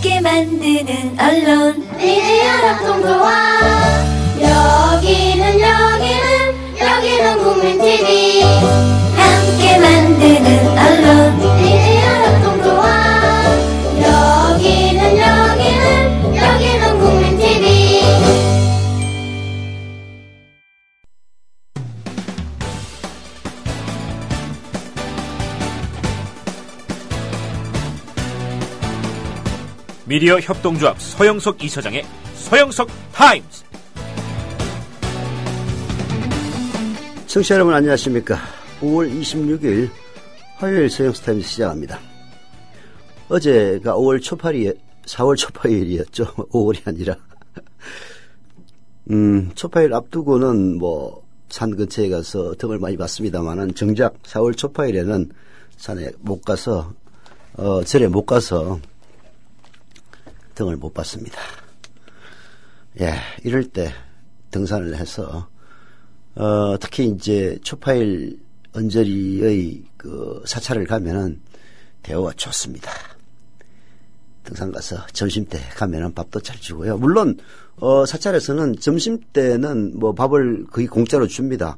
함께 만드는 언론 미디어 협동조합. 여기는 국민TV. 함께 만드는 언론 미디어 협동조합. 여기는 국민TV. 미디어 협동조합 서영석 이사장의 서영석 타임스. 청취자 여러분 안녕하십니까. 5월 26일 화요일 서영석 타임스 시작합니다. 어제가 4월 초파일이었죠. 5월이 아니라. 초파일 앞두고는 산 근처에 가서 등을 많이 봤습니다만은 정작 4월 초파일에는 산에 못 가서, 절에 못 가서 등을 못 봤습니다. 예, 이럴 때 등산을 해서, 특히 이제 초파일 언저리의 그 사찰을 가면은 대우가 좋습니다. 등산 가서 점심때 가면은 밥도 잘 주고요. 물론, 사찰에서는 점심때는 밥을 거의 공짜로 줍니다.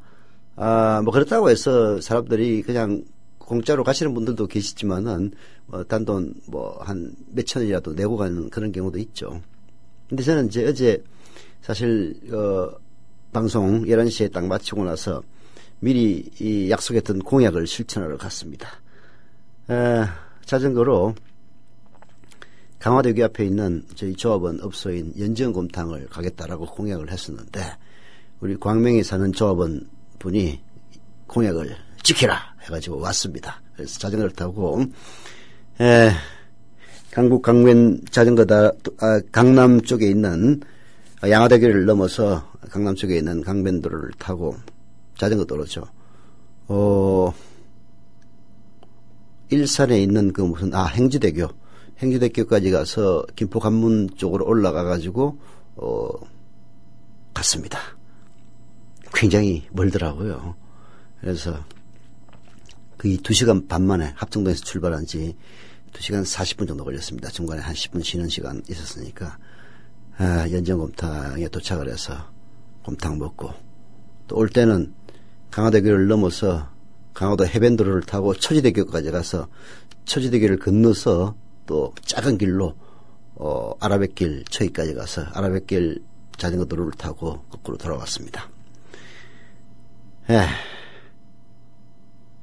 그렇다고 해서 사람들이 그냥 공짜로 가시는 분들도 계시지만은, 단돈 한 몇천 원이라도 내고 가는 그런 경우도 있죠. 근데 저는 이제 어제 사실, 방송 11시에 딱 마치고 나서 미리 이 약속했던 공약을 실천하러 갔습니다. 자전거로 강화대교 앞에 있는 저희 조합원 업소인 연정곰탕을 가겠다라고 공약을 했었는데, 우리 광명에 사는 조합원 분이 공약을 지키라 해가지고 왔습니다. 그래서 자전거를 타고, 강북 강변 강남 쪽에 있는 양화대교를 넘어서 강남 쪽에 있는 강변도로를 타고 자전거 도로죠. 일산에 있는 행주대교까지 가서 김포 관문 쪽으로 올라가가지고, 갔습니다. 굉장히 멀더라고요. 그래서 거의 2시간 반 만에 합정동에서 출발한 지 2시간 40분 정도 걸렸습니다. 중간에 한 10분 쉬는 시간 있었으니까, 연정곰탕에 도착을 해서 곰탕 먹고, 또 올 때는 강화대교를 넘어서 강화도 해변도로를 타고 처지대교까지 가서 처지대교를 건너서 또 작은 길로, 아라뱃길 처이까지 가서 아라뱃길 자전거 도로를 타고 거꾸로 돌아왔습니다.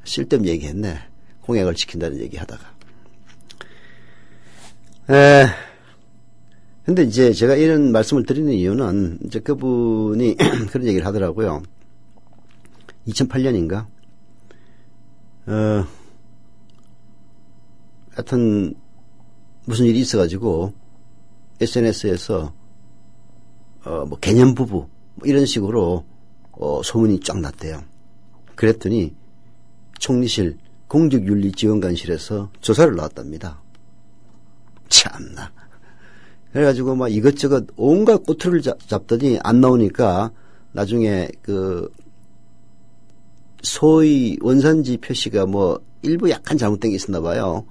쓸데없는 얘기했네. 공약을 지킨다는 얘기 하다가. 근데 이제 제가 이런 말씀을 드리는 이유는 이제 그분이 그런 얘기를 하더라고요. 2008년인가? 하여튼 무슨 일이 있어가지고 SNS에서 개념부부 이런 식으로 소문이 쫙 났대요. 그랬더니 총리실 공직윤리지원관실에서 조사를 나왔답니다. 참나. 그래가지고 이것저것 온갖 꼬투리를 잡더니 안 나오니까 나중에 소위 원산지 표시가 일부 약간 잘못된 게 있었나 봐요.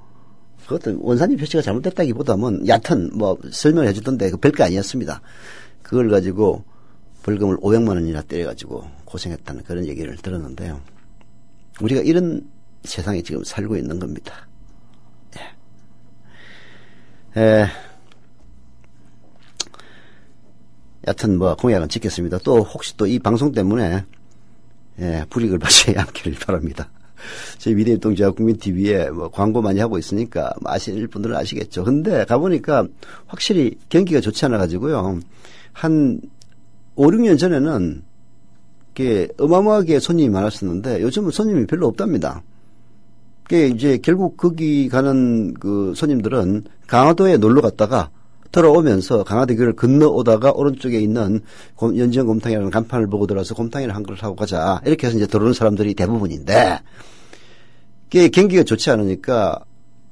그것도 원산지 표시가 잘못됐다기보다는 얕은 설명을 해주던데 별거 아니었습니다. 그걸 가지고 벌금을 500만 원이나 때려가지고 고생했다는 그런 얘기를 들었는데요. 우리가 이런 세상에 지금 살고 있는 겁니다. 여튼 공약은 지켰습니다. 또 혹시 또 이 방송 때문에 불이익을 받지 않기를 바랍니다. 저희 미래협동조합 국민TV에 광고 많이 하고 있으니까 아시는 분들은 아시겠죠. 근데 가보니까 확실히 경기가 좋지 않아가지고요. 한 5, 6년 전에는 어마어마하게 손님이 많았었는데 요즘은 손님이 별로 없답니다. 이제 결국 거기 가는 그 손님들은 강화도에 놀러 갔다가 돌아오면서 강화대교를 건너오다가 오른쪽에 있는 연정곰탕이라는 간판을 보고 들어와서 곰탕이를 한 그릇 하고 가자. 이렇게 해서 이제 들어오는 사람들이 대부분인데, 경기가 좋지 않으니까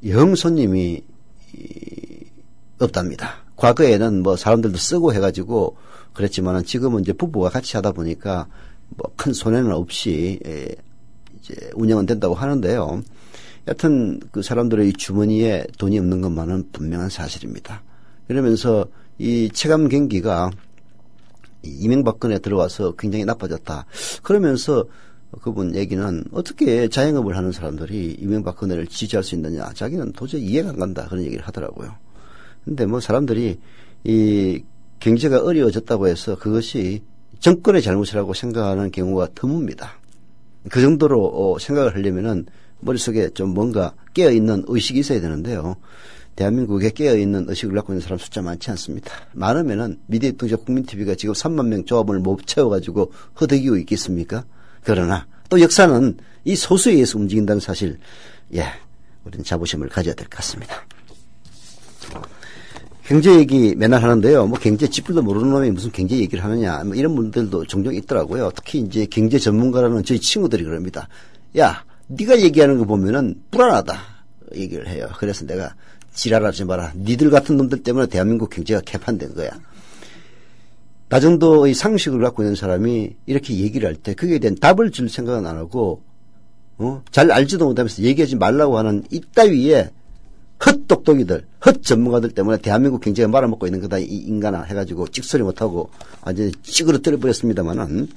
영 손님이 없답니다. 과거에는 사람들도 쓰고 해가지고 그랬지만은 지금은 이제 부부가 같이 하다 보니까 큰 손해는 없이 이제 운영은 된다고 하는데요. 여튼 그 사람들의 주머니에 돈이 없는 것만은 분명한 사실입니다. 이러면서 이 체감 경기가 이명박근혜 들어와서 굉장히 나빠졌다. 그러면서 그분 얘기는 어떻게 자영업을 하는 사람들이 이명박근혜를 지지할 수 있느냐. 자기는 도저히 이해가 안 간다. 그런 얘기를 하더라고요. 근데 뭐 사람들이 이 경제가 어려워졌다고 해서 그것이 정권의 잘못이라고 생각하는 경우가 드뭅니다. 그 정도로 생각을 하려면은 머릿속에 좀 뭔가 깨어있는 의식이 있어야 되는데요. 대한민국에 깨어있는 의식을 갖고 있는 사람 숫자 많지 않습니다. 많으면은 미디어통제 국민TV가 지금 3만 명 조합을 못 채워가지고 허덕이고 있겠습니까? 그러나 또 역사는 이 소수에 의해서 움직인다는 사실, 우리는 자부심을 가져야 될 것 같습니다. 경제 얘기 맨날 하는데요. 뭐 경제 쥐뿔도 모르는 놈이 무슨 경제 얘기를 하느냐. 뭐 이런 분들도 종종 있더라고요. 특히 이제 경제 전문가라는 저희 친구들이 그럽니다. 야, 네가 얘기하는 거 보면은 불안하다. 얘기를 해요. 그래서 내가 지랄하지 마라. 니들 같은 놈들 때문에 대한민국 경제가 개판된 거야. 나 정도의 상식을 갖고 있는 사람이 이렇게 얘기를 할 때 그에 대한 답을 줄 생각은 안 하고, 잘 알지도 못하면서 얘기하지 말라고 하는 이따위에 헛똑똑이들, 헛전문가들 때문에 대한민국 경제가 말아먹고 있는 거다, 이 인간아 해가지고 찍소리 못하고 완전히 찌그러뜨려 버렸습니다만은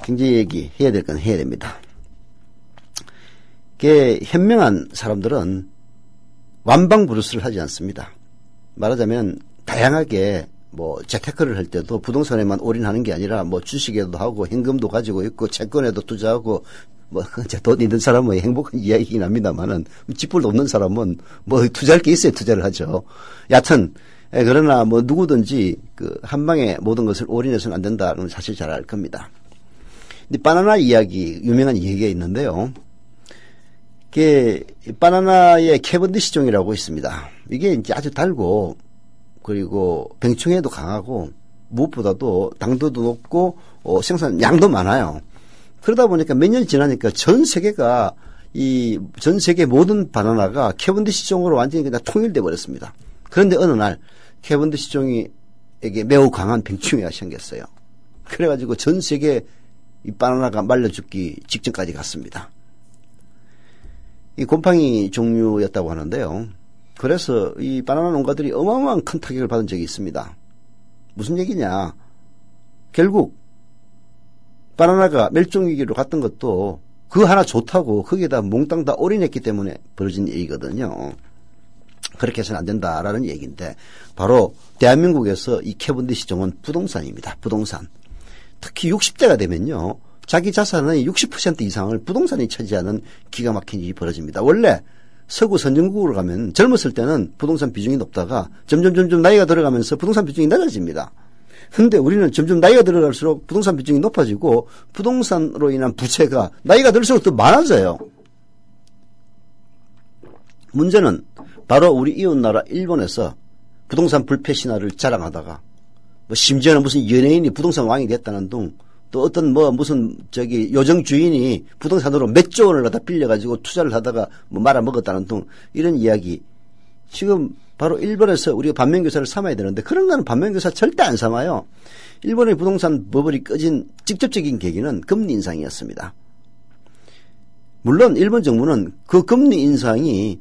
경제 얘기 해야 될 건 해야 됩니다. 현명한 사람들은 완방브루스를 하지 않습니다. 말하자면 다양하게 뭐 재테크를 할 때도 부동산에만 올인하는 게 아니라 뭐 주식에도 하고 현금도 가지고 있고 채권에도 투자하고 뭐 돈 있는 사람은 행복한 이야기긴 합니다만은 쥐뿔도 없는 사람은 뭐 투자할 게 있어야 투자를 하죠. 여하튼 그러나 뭐 누구든지 그 한 방에 모든 것을 올인해서는 안 된다는 사실 잘 알 겁니다. 근데 바나나 이야기 유명한 이야기가 있는데요. 이게 바나나의 캐번디시 종이라고 있습니다. 이게 이제 아주 달고 그리고 병충해도 강하고 무엇보다도 당도도 높고 생산량도 많아요. 그러다 보니까 몇 년이 지나니까 전 세계 모든 바나나가 캐번디시 종으로 완전히 그냥 통일돼 버렸습니다. 그런데 어느 날 캐번디시 종이에게 매우 강한 병충해가 생겼어요. 그래가지고 전 세계 이 바나나가 말려 죽기 직전까지 갔습니다. 이 곰팡이 종류였다고 하는데요. 그래서 이 바나나 농가들이 어마어마한 큰 타격을 받은 적이 있습니다. 무슨 얘기냐? 결국 바나나가 멸종위기로 갔던 것도 그 하나 좋다고 거기에다 몽땅 다 올인했기 때문에 벌어진 일이거든요. 그렇게 해서는 안 된다라는 얘기인데 바로 대한민국에서 이 캐번디시 종은 부동산입니다. 부동산. 특히 60대가 되면요. 자기 자산의 60% 이상을 부동산이 차지하는 기가 막힌 일이 벌어집니다. 원래 서구 선진국으로 가면 젊었을 때는 부동산 비중이 높다가 점점 나이가 들어가면서 부동산 비중이 낮아집니다. 근데 우리는 점점 나이가 들어갈수록 부동산 비중이 높아지고 부동산으로 인한 부채가 나이가 들수록 더 많아져요. 문제는 바로 우리 이웃나라 일본에서 부동산 불패 신화를 자랑하다가 뭐 심지어는 무슨 연예인이 부동산 왕이 됐다는 둥 또 어떤 무슨 요정 주인이 부동산으로 몇 조 원을 갖다 빌려가지고 투자를 하다가 뭐 말아먹었다는 둥 이런 이야기. 지금 바로 일본에서 우리가 반면교사를 삼아야 되는데 그런 거는 반면교사 절대 안 삼아요. 일본의 부동산 버블이 꺼진 직접적인 계기는 금리 인상이었습니다. 물론 일본 정부는 그 금리 인상이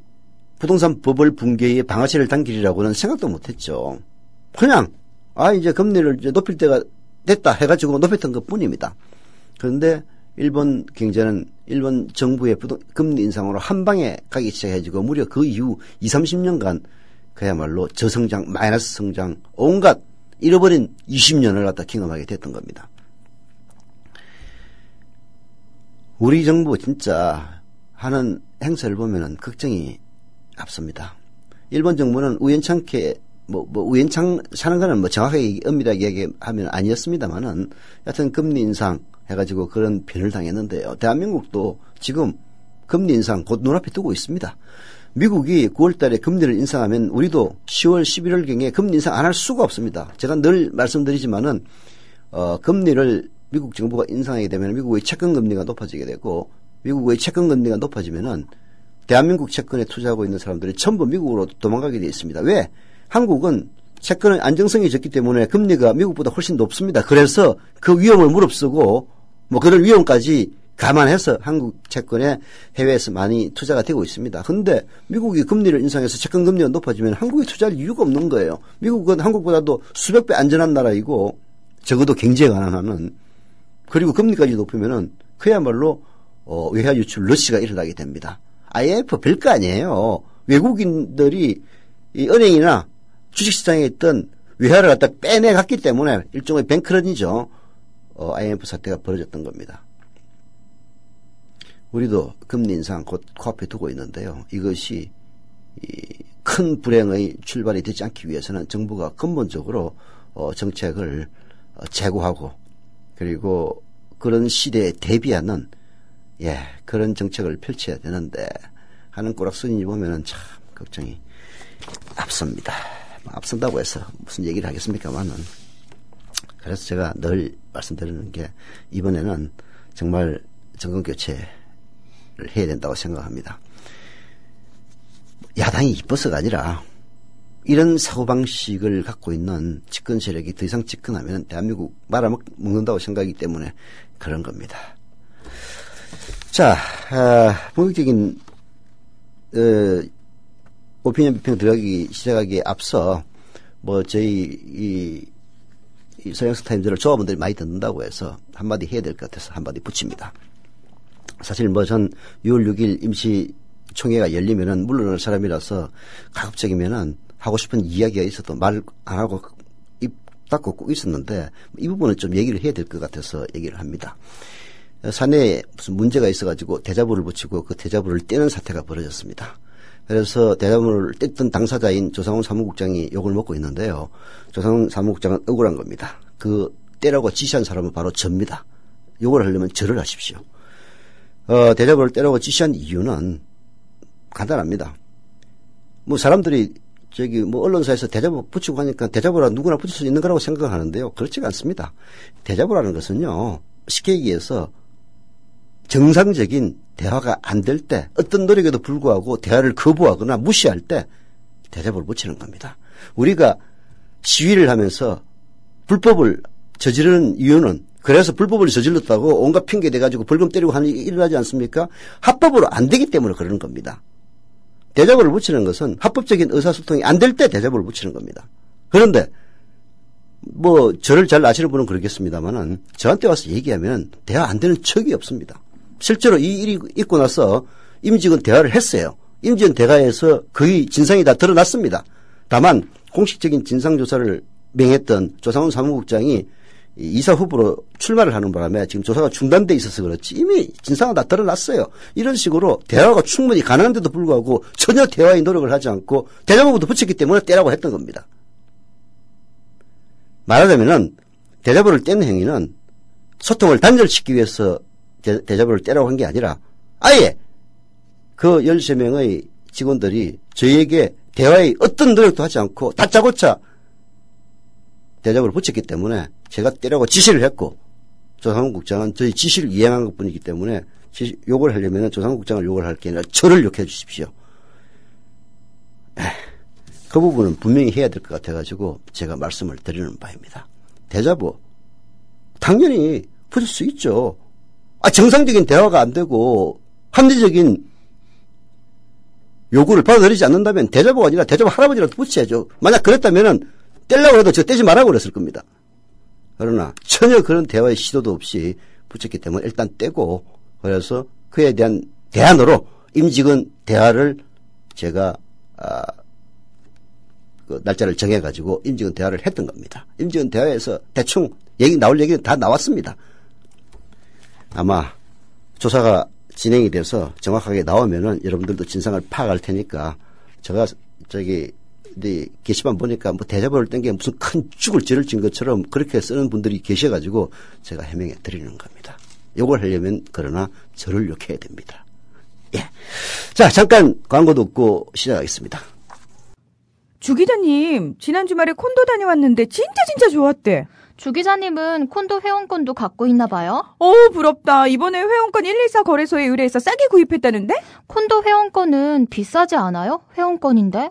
부동산 버블 붕괴의 방아쇠를 당기리라고는 생각도 못했죠. 그냥 이제 금리를 이제 높일 때가 됐다 해가지고 높였던 것 뿐입니다. 그런데 일본 경제는 일본 정부의 금리 인상으로 한 방에 가기 시작해지고 무려 그 이후 20-30년간 그야말로 저성장, 마이너스 성장, 온갖 잃어버린 20년을 갖다 경험하게 됐던 겁니다. 우리 정부 진짜 하는 행사를 보면은 걱정이 앞섭니다. 일본 정부는 우연찮게 우연창 사는 거는 정확하게 엄밀하게 얘기하면 아니었습니다만은 여하튼 금리 인상 해가지고 그런 변을 당했는데요. 대한민국도 지금 금리 인상 곧 눈앞에 두고 있습니다. 미국이 9월 달에 금리를 인상하면 우리도 10월, 11월경에 금리 인상 안 할 수가 없습니다. 제가 늘 말씀드리지만은, 금리를 미국 정부가 인상하게 되면 미국의 채권 금리가 높아지게 되고 미국의 채권 금리가 높아지면은 대한민국 채권에 투자하고 있는 사람들이 전부 미국으로 도망가게 되어 있습니다. 왜? 한국은 채권의 안정성이 적기 때문에 금리가 미국보다 훨씬 높습니다. 그래서 그 위험을 무릅쓰고 그럴 위험까지 감안해서 한국 채권에 해외에서 많이 투자가 되고 있습니다. 그런데 미국이 금리를 인상해서 채권 금리가 높아지면 한국에 투자할 이유가 없는 거예요. 미국은 한국보다도 수백 배 안전한 나라이고 적어도 경제에 관한 그리고 금리까지 높으면은 그야말로 외화 유출 러시가 일어나게 됩니다. IMF 별거 아니에요. 외국인들이 이 은행이나 주식시장에 있던 외화를 갖다 빼내갔기 때문에 일종의 뱅크런이죠. IMF 사태가 벌어졌던 겁니다. 우리도 금리 인상 곧 코앞에 두고 있는데요. 이것이 큰 불행의 출발이 되지 않기 위해서는 정부가 근본적으로 정책을 제고하고 그리고 그런 시대에 대비하는 그런 정책을 펼쳐야 되는데 하는 꼬락서니 보면은 참 걱정이 앞섭니다. 앞선다고 해서 무슨 얘기를 하겠습니까만은 그래서 제가 늘 말씀드리는 게 이번에는 정말 정권 교체를 해야 된다고 생각합니다. 야당이 이뻐서가 아니라 이런 사고방식을 갖고 있는 집권 세력이 더 이상 집권하면 대한민국 말아먹는다고 생각하기 때문에 그런 겁니다. 자, 본격적인 오피니언 비평 시작하기에 앞서 저희 이 서영석 타임즈를 조합원들이 많이 듣는다고 해서 한마디 해야 될 것 같아서 한마디 붙입니다. 사실 전 6월 6일 임시총회가 열리면은 물러날 사람이라서 가급적이면은 하고 싶은 이야기가 있어도 말 안 하고 입 닫고 꼭 있었는데 이 부분은 좀 얘기를 해야 될 것 같아서 얘기를 합니다. 사내에 무슨 문제가 있어가지고 대자보를 붙이고 그 대자보를 떼는 사태가 벌어졌습니다. 그래서 대자보를 뗐던 당사자인 조상훈 사무국장이 욕을 먹고 있는데요. 조상훈 사무국장은 억울한 겁니다. 그 떼라고 지시한 사람은 바로 접니다. 욕을 하려면 절을 하십시오. 대자보를 떼라고 지시한 이유는 간단합니다. 사람들이 언론사에서 대자보 붙이고 하니까 대자보라 누구나 붙일 수 있는 거라고 생각을 하는데요. 그렇지가 않습니다. 대자보라는 것은요, 쉽게 얘기해서 정상적인 대화가 안 될 때, 어떤 노력에도 불구하고 대화를 거부하거나 무시할 때 대자보를 붙이는 겁니다. 우리가 시위를 하면서 불법을 저지르는 이유는 그래서 불법을 저질렀다고 온갖 핑계 대가지고 벌금 때리고 하는 일이 일어나지 않습니까? 합법으로 안 되기 때문에 그러는 겁니다. 대자보를 붙이는 것은 합법적인 의사소통이 안 될 때 대자보를 붙이는 겁니다. 그런데 저를 잘 아시는 분은 그러겠습니다만은 저한테 와서 얘기하면 대화 안 되는 척이 없습니다. 실제로 이 일이 있고 나서 임직은 대화를 했어요. 임직은 대화에서 거의 진상이 다 드러났습니다. 다만 공식적인 진상조사를 명했던 조상훈 사무국장이 이사 후보로 출마를 하는 바람에 지금 조사가 중단돼 있어서 그렇지 이미 진상은 다 드러났어요. 이런 식으로 대화가 충분히 가능한데도 불구하고 전혀 대화의 노력을 하지 않고 대자보부터 붙였기 때문에 떼라고 했던 겁니다. 말하자면은 대자보를 떼는 행위는 소통을 단절시키기 위해서 대자보를 떼라고 한 게 아니라 아예 그 13명의 직원들이 저희에게 대화의 어떤 노력도 하지 않고 다짜고짜 대자보를 붙였기 때문에 제가 떼라고 지시를 했고 조상훈 국장은 저희 지시를 이행한 것뿐이기 때문에 욕을 하려면 조상훈 국장을 욕을 할 게 아니라 저를 욕해 주십시오. 그 부분은 분명히 해야 될 것 같아가지고 제가 말씀을 드리는 바입니다. 대자보 당연히 붙일 수 있죠. 정상적인 대화가 안 되고 합리적인 요구를 받아들이지 않는다면 대자보가 아니라 대자보 할아버지라도 붙여야죠. 만약 그랬다면은 떼려고 해도 저 떼지 말라고 그랬을 겁니다. 그러나 전혀 그런 대화의 시도도 없이 붙였기 때문에 일단 떼고 그래서 그에 대한 대안으로 임직은 대화를 제가 그 날짜를 정해가지고 임직은 대화를 했던 겁니다. 임직은 대화에서 대충 나올 얘기는 다 나왔습니다. 아마 조사가 진행이 돼서 정확하게 나오면은 여러분들도 진상을 파악할 테니까 제가 게시판 보니까 대자보를 뗀 게 무슨 큰 죽을 죄를 진 것처럼 그렇게 쓰는 분들이 계셔가지고 제가 해명해 드리는 겁니다. 요걸 하려면 그러나 저를 욕해야 됩니다. 예. 자, 잠깐 광고 듣고 시작하겠습니다. 주 기자님, 지난 주말에 콘도 다녀왔는데 진짜 좋았대. 주 기자님은 콘도 회원권도 갖고 있나 봐요? 부럽다. 이번에 회원권 114 거래소에 의뢰해서 싸게 구입했다는데? 콘도 회원권은 비싸지 않아요? 회원권인데?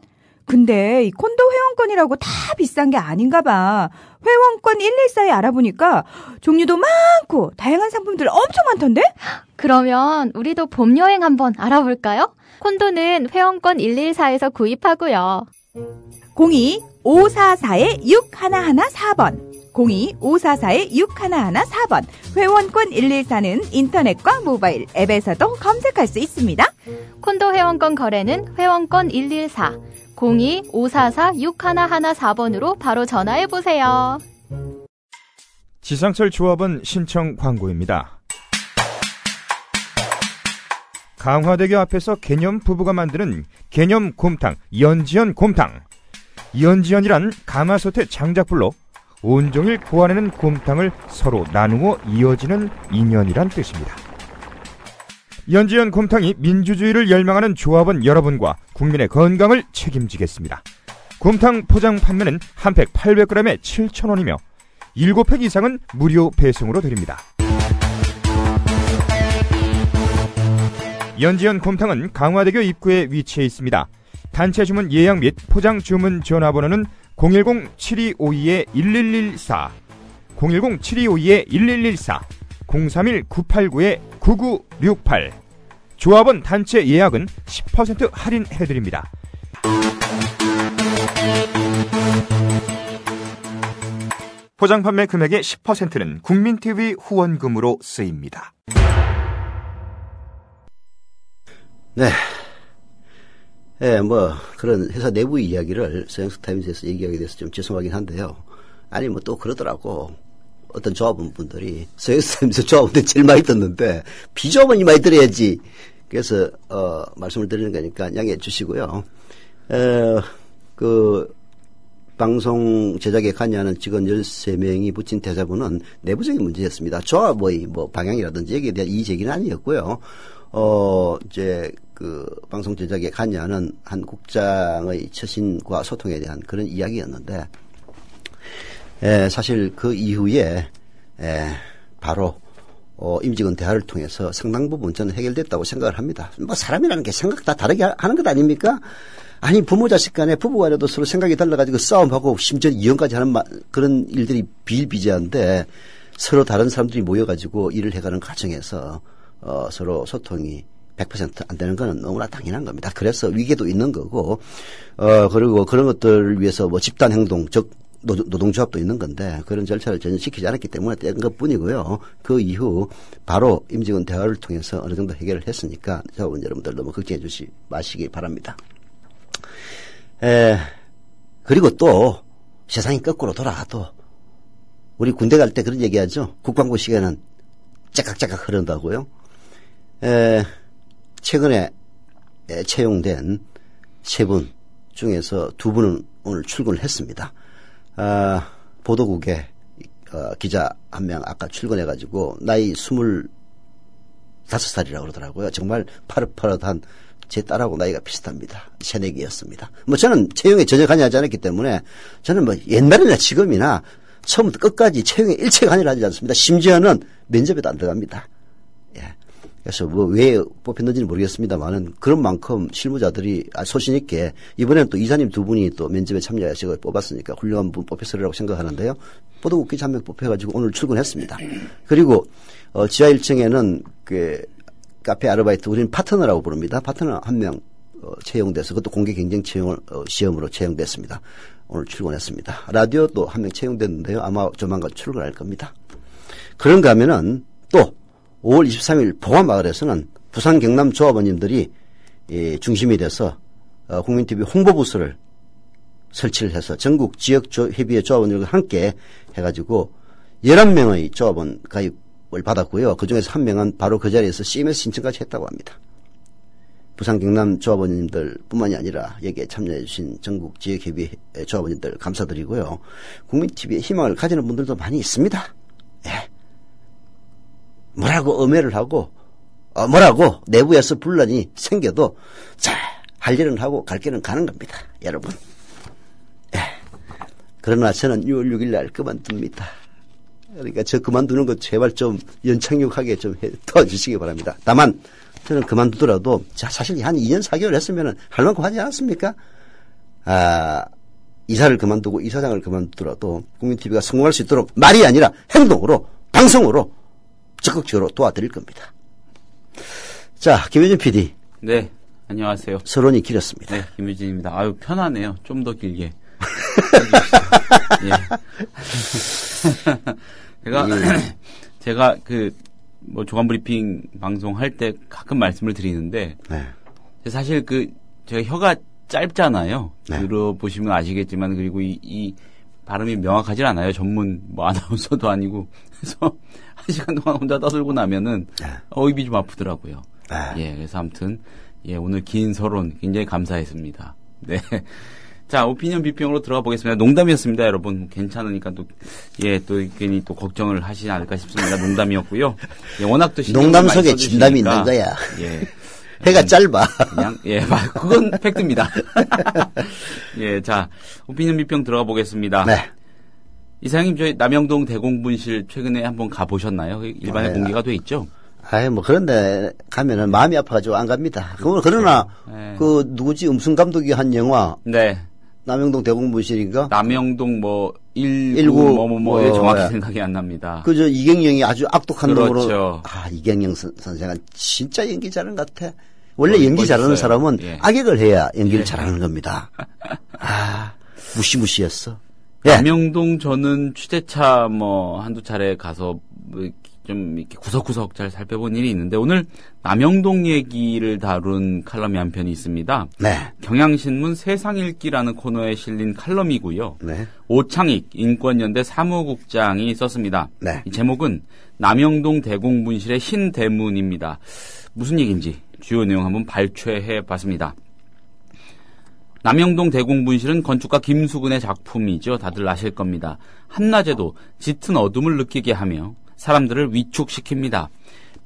근데 이 콘도 회원권이라고 다 비싼 게 아닌가 봐. 회원권 114에 알아보니까 종류도 많고 다양한 상품들 엄청 많던데? 그러면 우리도 봄 여행 한번 알아볼까요? 콘도는 회원권 114에서 구입하고요. 02-544-6114번 02-544-6114번 회원권 114는 인터넷과 모바일 앱에서도 검색할 수 있습니다. 콘도 회원권 거래는 회원권 114 02-544-6114번으로 바로 전화해보세요. 지상철 조합원 신청 광고입니다. 강화대교 앞에서 개념 부부가 만드는 개념 곰탕 연지연 곰탕. 연지연이란 가마솥의 장작불로 온종일 구워내는 곰탕을 서로 나누어 이어지는 인연이란 뜻입니다. 연지연 곰탕이 민주주의를 열망하는 조합원 여러분과 국민의 건강을 책임지겠습니다. 곰탕 포장 판매는 한 팩 800g에 7,000원이며 7팩 이상은 무료 배송으로 드립니다. 연지연 곰탕은 강화대교 입구에 위치해 있습니다. 단체 주문 예약 및 포장 주문 전화번호는 010-7252-1114, 010-7252-1114, 031-989-9968. 조합원 단체 예약은 10% 할인해드립니다. 포장 판매 금액의 10%는 국민TV 후원금으로 쓰입니다. 네. 예, 뭐, 그런 회사 내부 이야기를 서영석 타임즈에서 얘기하게 돼서 좀 죄송하긴 한데요. 아니, 뭐 또 그러더라고. 어떤 조합원분들이 서영석 타임즈 조합원들 제일 많이 듣는데, 비조합원이 많이 들어야지. 그래서, 말씀을 드리는 거니까 양해해 주시고요. 방송 제작에 관여하는 직원 13명이 붙인 대자보는 내부적인 문제였습니다. 조합의 뭐 방향이라든지 여기에 대한 이의 제기는 아니었고요. 방송 제작에 관여하는 한 국장의 처신과 소통에 대한 그런 이야기였는데, 사실 그 이후에, 바로, 임직원 대화를 통해서 상당 부분 저는 해결됐다고 생각을 합니다. 뭐 사람이라는 게 생각 다 다르게 하는 것 아닙니까? 아니, 부모 자식 간에 부부 간에도 서로 생각이 달라가지고 싸움하고 심지어 이혼까지 하는 그런 일들이 비일비재한데 서로 다른 사람들이 모여가지고 일을 해가는 과정에서 서로 소통이 100% 안 되는 거는 너무나 당연한 겁니다. 그래서 위계도 있는 거고, 그리고 그런 것들을 위해서 뭐 집단 행동, 즉, 노동조합도 있는 건데, 그런 절차를 전혀 지키지 않았기 때문에 뗀 것 뿐이고요. 그 이후, 바로 임직원 대화를 통해서 어느 정도 해결을 했으니까, 조합원 여러분들 너무 걱정해 주시 마시기 바랍니다. 그리고 또, 세상이 거꾸로 돌아가도, 우리 군대 갈 때 그런 얘기 하죠. 국방부 시계는 째깍째깍 흐른다고요. 최근에 채용된 3분 중에서 2분은 오늘 출근을 했습니다. 보도국에 기자 한 명 아까 출근해가지고 나이 25살이라고 그러더라고요. 정말 파릇파릇한 제 딸하고 나이가 비슷합니다. 새내기였습니다. 뭐 저는 채용에 전혀 관여하지 않았기 때문에 저는 뭐 옛날이나 지금이나 처음부터 끝까지 채용에 일체 관여를 하지 않습니다. 심지어는 면접에도 안 들어갑니다. 예. 그래서 뭐 왜 뽑혔는지는 모르겠습니다만은 그런 만큼 실무자들이 소신 있게 이번에는 또 이사님 2분이 또 면접에 참여하시고 뽑았으니까 훌륭한 분 뽑혔으리라고 생각하는데요. 보도국 기자 한 명 뽑혀가지고 오늘 출근했습니다. 그리고 지하 1층에는 그 카페 아르바이트 우리는 파트너라고 부릅니다. 파트너 한 명 채용돼서 그것도 공개 경쟁 채용을 시험으로 채용됐습니다. 오늘 출근했습니다. 라디오도 한 명 채용됐는데요. 아마 조만간 출근할 겁니다. 그런가 하면은 또 5월 23일 보관마을에서는 부산 경남 조합원님들이 중심이 돼서 국민TV 홍보부서를 설치를 해서 전국 지역 협의회 조합원들과 함께 해가지고 11명의 조합원 가입을 받았고요. 그중에서 한 명은 바로 그 자리에서 CMS 신청까지 했다고 합니다. 부산 경남 조합원님들 뿐만이 아니라 여기에 참여해 주신 전국 지역 협의회 조합원님들 감사드리고요. 국민TV에 희망을 가지는 분들도 많이 있습니다. 예. 뭐라고 엄해를 하고 뭐라고 내부에서 분란이 생겨도 자, 할 일은 하고 갈 길은 가는 겁니다. 여러분. 예. 그러나 저는 6월 6일 날 그만둡니다. 그러니까 저 그만두는 것 제발 좀 연착륙하게 좀 도와주시기 바랍니다. 다만 저는 그만두더라도 자, 사실 한 2년 4개월 했으면 할 만큼 하지 않았습니까? 이사를 그만두고 이사장을 그만두더라도 국민TV가 성공할 수 있도록 말이 아니라 행동으로, 방송으로 적극적으로 도와드릴 겁니다. 자, 김효진 PD. 네, 안녕하세요. 서론이 길었습니다. 네, 김효진입니다. 아유, 편하네요. 좀 더 길게. 예. 제가 조간 브리핑 방송할 때 가끔 말씀을 드리는데, 네. 사실 제가 혀가 짧잖아요. 네. 들어보시면 아시겠지만, 그리고 이 발음이 명확하진 않아요. 전문 아나운서도 아니고. 그래서 1시간 동안 혼자 떠들고 나면은, 입이 좀 아프더라고요. 예, 그래서 아무튼, 예, 오늘 긴 서론 굉장히 감사했습니다. 네. 자, 오피니언 비평으로 들어가 보겠습니다. 농담이었습니다, 여러분. 괜찮으니까 또 괜히 또 걱정을 하시지 않을까 싶습니다. 농담이었고요. 예, 워낙 또 농담 속에 진담이 있는 거야. 예. 해가 짧아. 그냥, 예, 그건 팩트입니다. 예, 자, 오피니언 비평 들어가 보겠습니다. 네. 이사장님, 저희 남영동 대공분실 최근에 한번 가보셨나요? 일반에 공개가 돼 있죠? 그런데 가면은 마음이 아파가지고 안 갑니다. 그러나, 네. 누구지? 음순 감독이 한 영화. 네. 남영동 대공분실인가? 남영동 19 정확히 생각이 안 납니다. 이경영이 아주 악독한 놈으로. 그렇죠. 이경영 선생은 진짜 연기 잘하는 것 같아. 원래 연기 잘하는 사람은 예. 악역을 해야 연기를 잘하는 겁니다. 무시무시했어. 예. 남영동 저는 취재차 한두 차례 가서 좀 이렇게 구석구석 잘 살펴본 일이 있는데 오늘 남영동 얘기를 다룬 칼럼이 한 편이 있습니다. 네. 경향신문 세상읽기라는 코너에 실린 칼럼이고요. 네. 오창익 인권연대 사무국장이 썼습니다. 네. 이 제목은 남영동 대공분실의 신대문입니다. 무슨 얘기인지 주요 내용 한번 발췌해 봤습니다. 남영동 대공분실은 건축가 김수근의 작품이죠. 다들 아실 겁니다. 한낮에도 짙은 어둠을 느끼게 하며 사람들을 위축시킵니다.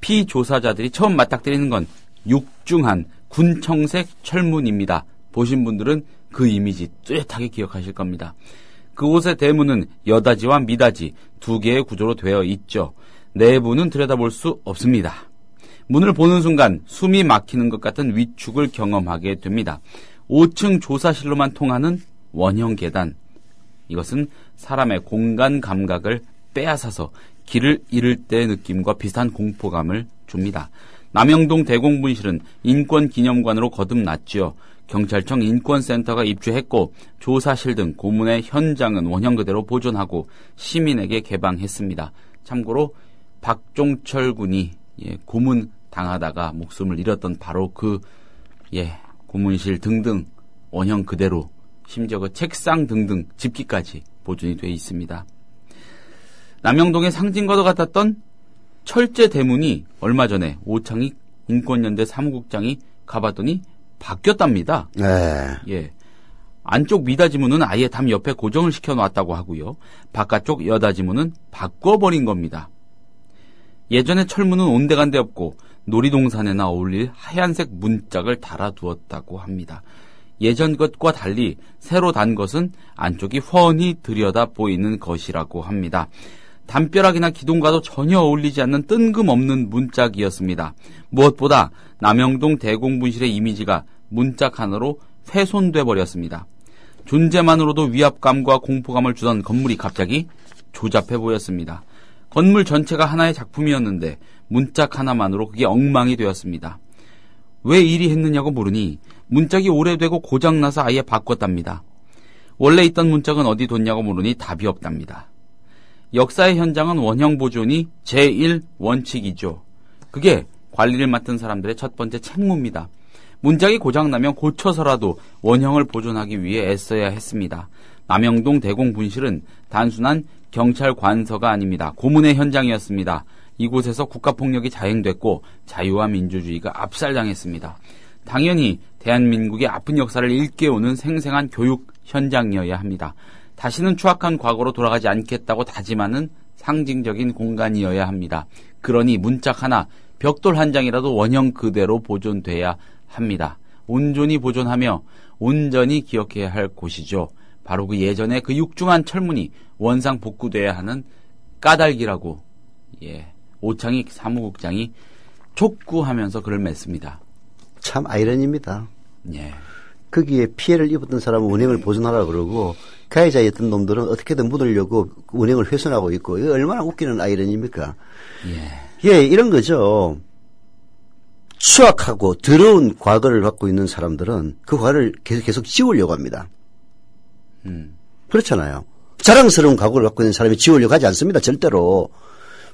피조사자들이 처음 맞닥뜨리는 건 육중한 군청색 철문입니다. 보신 분들은 그 이미지 뚜렷하게 기억하실 겁니다. 그곳의 대문은 여다지와 미다지 두 개의 구조로 되어 있죠. 내부는 들여다볼 수 없습니다. 문을 보는 순간 숨이 막히는 것 같은 위축을 경험하게 됩니다. 5층 조사실로만 통하는 원형 계단. 이것은 사람의 공간 감각을 빼앗아서 길을 잃을 때의 느낌과 비슷한 공포감을 줍니다. 남영동 대공분실은 인권기념관으로 거듭났지요. 경찰청 인권센터가 입주했고 조사실 등 고문의 현장은 원형 그대로 보존하고 시민에게 개방했습니다. 참고로 박종철 군이 고문 당하다가 목숨을 잃었던 바로 고문실 등등 원형 그대로 심지어 책상 등등 집기까지 보존이 되어 있습니다. 남영동의 상징과도 같았던 철제 대문이 얼마 전에 오창익 인권연대 사무국장이 가봤더니 바뀌었답니다. 네. 예. 안쪽 미다지문은 아예 담 옆에 고정을 시켜놨다고 하고요. 바깥쪽 여다지문은 바꿔버린 겁니다. 예전에 철문은 온데간데 없고 놀이동산에나 어울릴 하얀색 문짝을 달아두었다고 합니다. 예전 것과 달리 새로 단 것은 안쪽이 훤히 들여다 보이는 것이라고 합니다. 담벼락이나 기둥과도 전혀 어울리지 않는 뜬금없는 문짝이었습니다. 무엇보다 남영동 대공분실의 이미지가 문짝 하나로 훼손돼 버렸습니다. 존재만으로도 위압감과 공포감을 주던 건물이 갑자기 조잡해 보였습니다. 건물 전체가 하나의 작품이었는데 문짝 하나만으로 그게 엉망이 되었습니다. 왜 이리 했느냐고 물으니 문짝이 오래되고 고장나서 아예 바꿨답니다. 원래 있던 문짝은 어디 뒀냐고 물으니 답이 없답니다. 역사의 현장은 원형 보존이 제1원칙이죠. 그게 관리를 맡은 사람들의 첫 번째 책무입니다. 문짝이 고장나면 고쳐서라도 원형을 보존하기 위해 애써야 했습니다. 남영동 대공분실은 단순한 경찰 관서가 아닙니다. 고문의 현장이었습니다. 이곳에서 국가폭력이 자행됐고 자유와 민주주의가 압살당했습니다. 당연히 대한민국의 아픈 역사를 일깨우는 생생한 교육 현장이어야 합니다. 다시는 추악한 과거로 돌아가지 않겠다고 다짐하는 상징적인 공간이어야 합니다. 그러니 문짝 하나, 벽돌 한 장이라도 원형 그대로 보존돼야 합니다. 온전히 보존하며 온전히 기억해야 할 곳이죠. 바로 그 예전에 그 육중한 철문이 원상 복구돼야 하는 까닭이라고 오창익 사무국장이 촉구하면서 글을 맺습니다. 참 아이러니입니다. 예. 거기에 피해를 입었던 사람은 은행을 보존하라 그러고 가해자였던 놈들은 어떻게든 묻으려고 은행을 훼손하고 있고 이거 얼마나 웃기는 아이러니입니까? 예, 이런 거죠. 추악하고 더러운 과거를 갖고 있는 사람들은 그 과거를 계속 지우려고 합니다. 그렇잖아요. 자랑스러운 과거를 갖고 있는 사람이 지우려고 하지 않습니다. 절대로.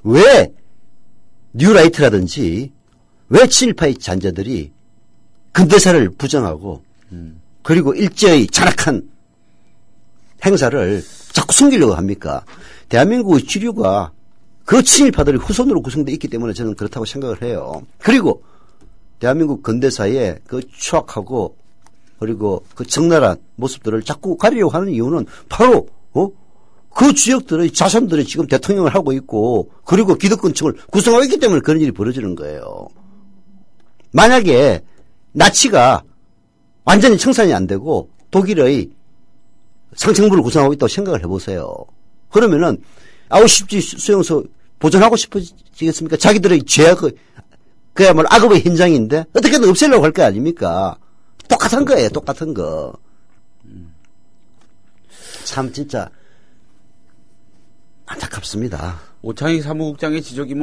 왜 뉴라이트라든지 왜 친일파의 잔재들이 근대사를 부정하고 그리고 일제의 잔악한 행사를 자꾸 숨기려고 합니까? 대한민국의 주류가 그 친일파들의 후손으로 구성되어 있기 때문에 저는 그렇다고 생각을 해요. 그리고 대한민국 근대사의 그 추악하고 그리고 그 적나라한 모습들을 자꾸 가리려고 하는 이유는 바로 그 지역들의 자손들이 지금 대통령을 하고 있고 그리고 기득권층을 구성하고 있기 때문에 그런 일이 벌어지는 거예요. 만약에 나치가 완전히 청산이 안 되고 독일의 상층부를 구성하고 있다고 생각을 해보세요. 그러면은 아우슈비츠 수용소 보존하고 싶어지겠습니까? 자기들의 죄악의 그야말로 악업의 현장인데 어떻게든 없애려고 할 거 아닙니까? 똑같은 거예요. 똑같은 거. 참 안타깝습니다. 오창익 사무국장의 지적이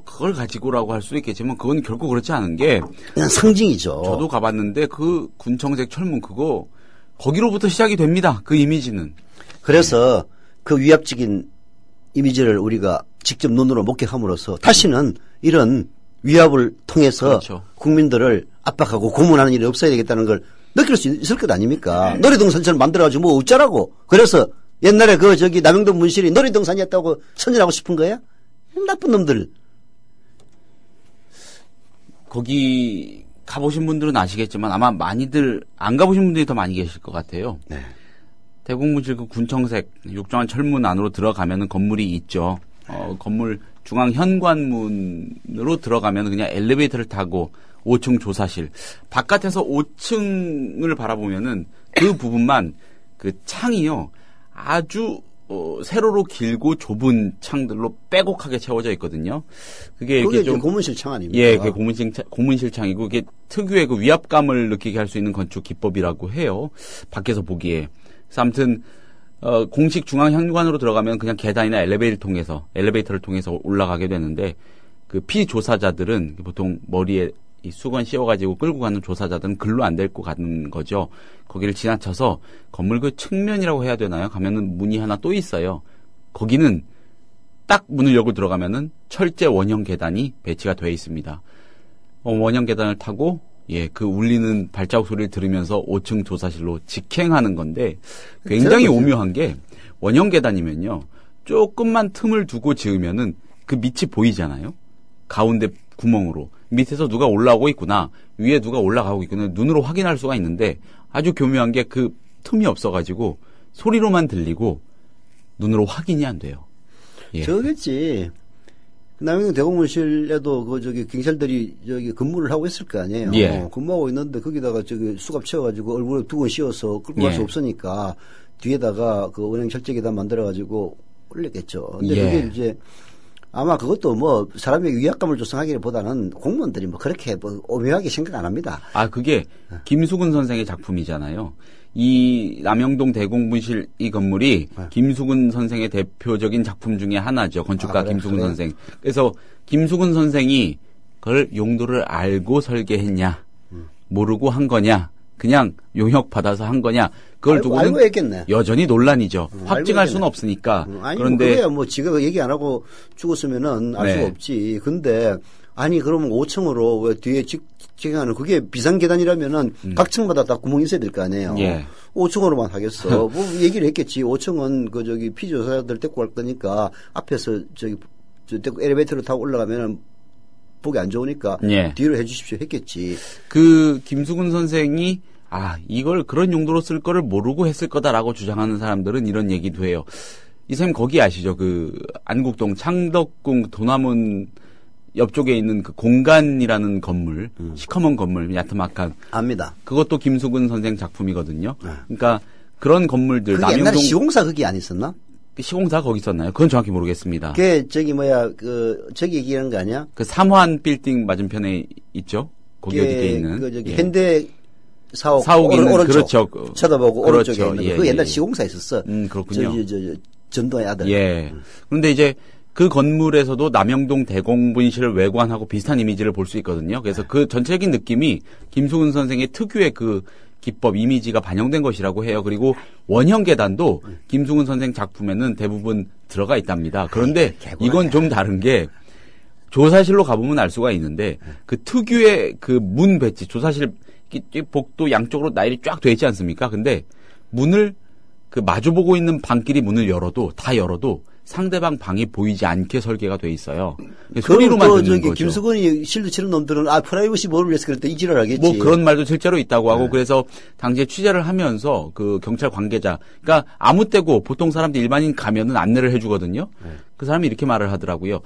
그걸 가지고라고 할 수도 있겠지만 그건 결코 그렇지 않은 게 그냥 상징이죠. 저도 가봤는데 그 군청색 철문 그거 거기로부터 시작이 됩니다. 그 이미지는. 그래서 그 위압적인 이미지를 우리가 직접 눈으로 목격함으로써 다시는 이런 위압을 통해서 그렇죠. 국민들을 압박하고 고문하는 일이 없어야 되겠다는 걸 느낄 수 있을 것 아닙니까? 놀이동산처럼 만들어가지고 뭐 어쩌라고. 그래서 옛날에 남영동 문실이 놀이동산이었다고 선전하고 싶은 거야? 나쁜 놈들. 거기 가보신 분들은 아시겠지만 아마 많이들 안 가보신 분들이 더 많이 계실 것 같아요. 네. 대곡문실 그 군청색 육정한 철문 안으로 들어가면은 건물이 있죠. 건물 중앙 현관문으로 들어가면 그냥 엘리베이터를 타고 5층 조사실. 바깥에서 5층을 바라보면은 그 부분만 그 창이요. 아주 세로로 길고 좁은 창들로 빼곡하게 채워져 있거든요. 그게 좀 고문실 창 아닙니까? 예, 그게 고문실 창이고 그게 특유의 그 위압감을 느끼게 할 수 있는 건축 기법이라고 해요. 밖에서 보기에. 그래서 아무튼 공식 중앙 현관으로 들어가면 그냥 계단이나 엘리베이터를 통해서 올라가게 되는데 그 피조사자들은 보통 머리에 이 수건 씌워가지고 끌고 가는 조사자들은 글로 안 데리고 가는 거죠. 거기를 지나쳐서 건물 그 측면이라고 해야 되나요? 가면은 문이 하나 또 있어요. 거기는 딱 문을 열고 들어가면은 철제 원형 계단이 배치가 되어 있습니다. 원형 계단을 타고 그 울리는 발자국 소리를 들으면서 5층 조사실로 직행하는 건데 굉장히 오묘한 게 원형 계단이면요. 조금만 틈을 두고 지으면은 그 밑이 보이잖아요. 가운데 구멍으로. 밑에서 누가 올라오고 있구나. 위에 누가 올라가고 있구나. 눈으로 확인할 수가 있는데 아주 교묘한 게 그 틈이 없어가지고 소리로만 들리고 눈으로 확인이 안 돼요. 예. 저겠지. 남영동 대곡문실에도 경찰들이 근무를 하고 있을 거 아니에요. 예. 근무하고 있는데 거기다가 수갑 채워가지고 얼굴에 두건 씌워서 끌고 갈 수 없으니까 뒤에다가 그 은행 철제 계단 만들어가지고 올렸겠죠. 근데 그게 이제 아마 그것도 사람의 위압감을 조성하기보다는 공무원들이 그렇게 오묘하게 생각 안 합니다. 그게 김수근 선생의 작품이잖아요. 이 남영동 대곡문실 이 건물이 김수근 선생의 대표적인 작품 중에 하나죠. 건축가 김수근 선생. 그래서 김수근 선생이 그걸 용도를 알고 설계했냐, 모르고 한 거냐, 그냥 용역 받아서 한 거냐, 그걸 두고는 알고 했겠네. 여전히 논란이죠. 확증할 수는 없으니까. 그런데 그래야 지가 얘기 안 하고 죽었으면은 알 수가 없지. 근데 그러면 5층으로 왜 뒤에 직행하는 그게 비상계단이라면은 각 층마다 다 구멍이 있어야 될 거 아니에요. 5층으로만 하겠어. 얘기를 했겠지. 5층은 피조사들 데리고 갈 거니까 앞에서 엘리베이터로 타고 올라가면은 보기 안 좋으니까 뒤로 해주십시오 했겠지. 그 김수근 선생이 이걸 그런 용도로 쓸 거를 모르고 했을 거다라고 주장하는 사람들은 이런 얘기도 해요. 이 선생님 거기 아시죠? 그 안국동 창덕궁 도남문 옆쪽에 있는 그 공간이라는 건물, 시커먼 건물, 야트막한. 압니다. 그것도 김수근 선생 작품이거든요. 그러니까 그런 건물들. 그게 옛날에 시공사 거기 안 있었나? 시공사 거기 있었나요? 그건 정확히 모르겠습니다. 그게 저기 얘기하는 거 아니야? 그 삼환 빌딩 맞은편에 있죠? 거기 어디에 있는. 현대 사옥이는 오른쪽. 그렇죠. 쳐다보고 그렇죠. 오른쪽에 있는 예, 그 옛날 예. 시공사 있었어. 그렇군요. 저 전도의 아들. 예. 그런데 이제 그 건물에서도 남영동 대공분실을 외관하고 비슷한 이미지를 볼 수 있거든요. 그래서 그 전체적인 느낌이 김수근 선생의 특유의 그 기법, 이미지가 반영된 것이라고 해요. 그리고 원형 계단도 김수근 선생 작품에는 대부분 들어가 있답니다. 그런데 이건 좀 다른 게 조사실로 가보면 알 수가 있는데 그 특유의 그 문 배치, 조사실 복도 양쪽으로 나일이 쫙 돼 있지 않습니까? 근데 문을 그 마주보고 있는 방끼리 문을 열어도 다 열어도 상대방 방이 보이지 않게 설계가 돼 있어요. 소리로만 듣는 거죠. 김수근이 실드 치는 놈들은 프라이버시 뭐를 위해서 그랬다 이지랄 하겠지. 뭐 그런 말도 실제로 있다고 하고 그래서 당시에 취재를 하면서 그 경찰 관계자 그러니까 아무 때고 보통 사람들 일반인 가면은 안내를 해주거든요. 그 사람이 이렇게 말을 하더라고요.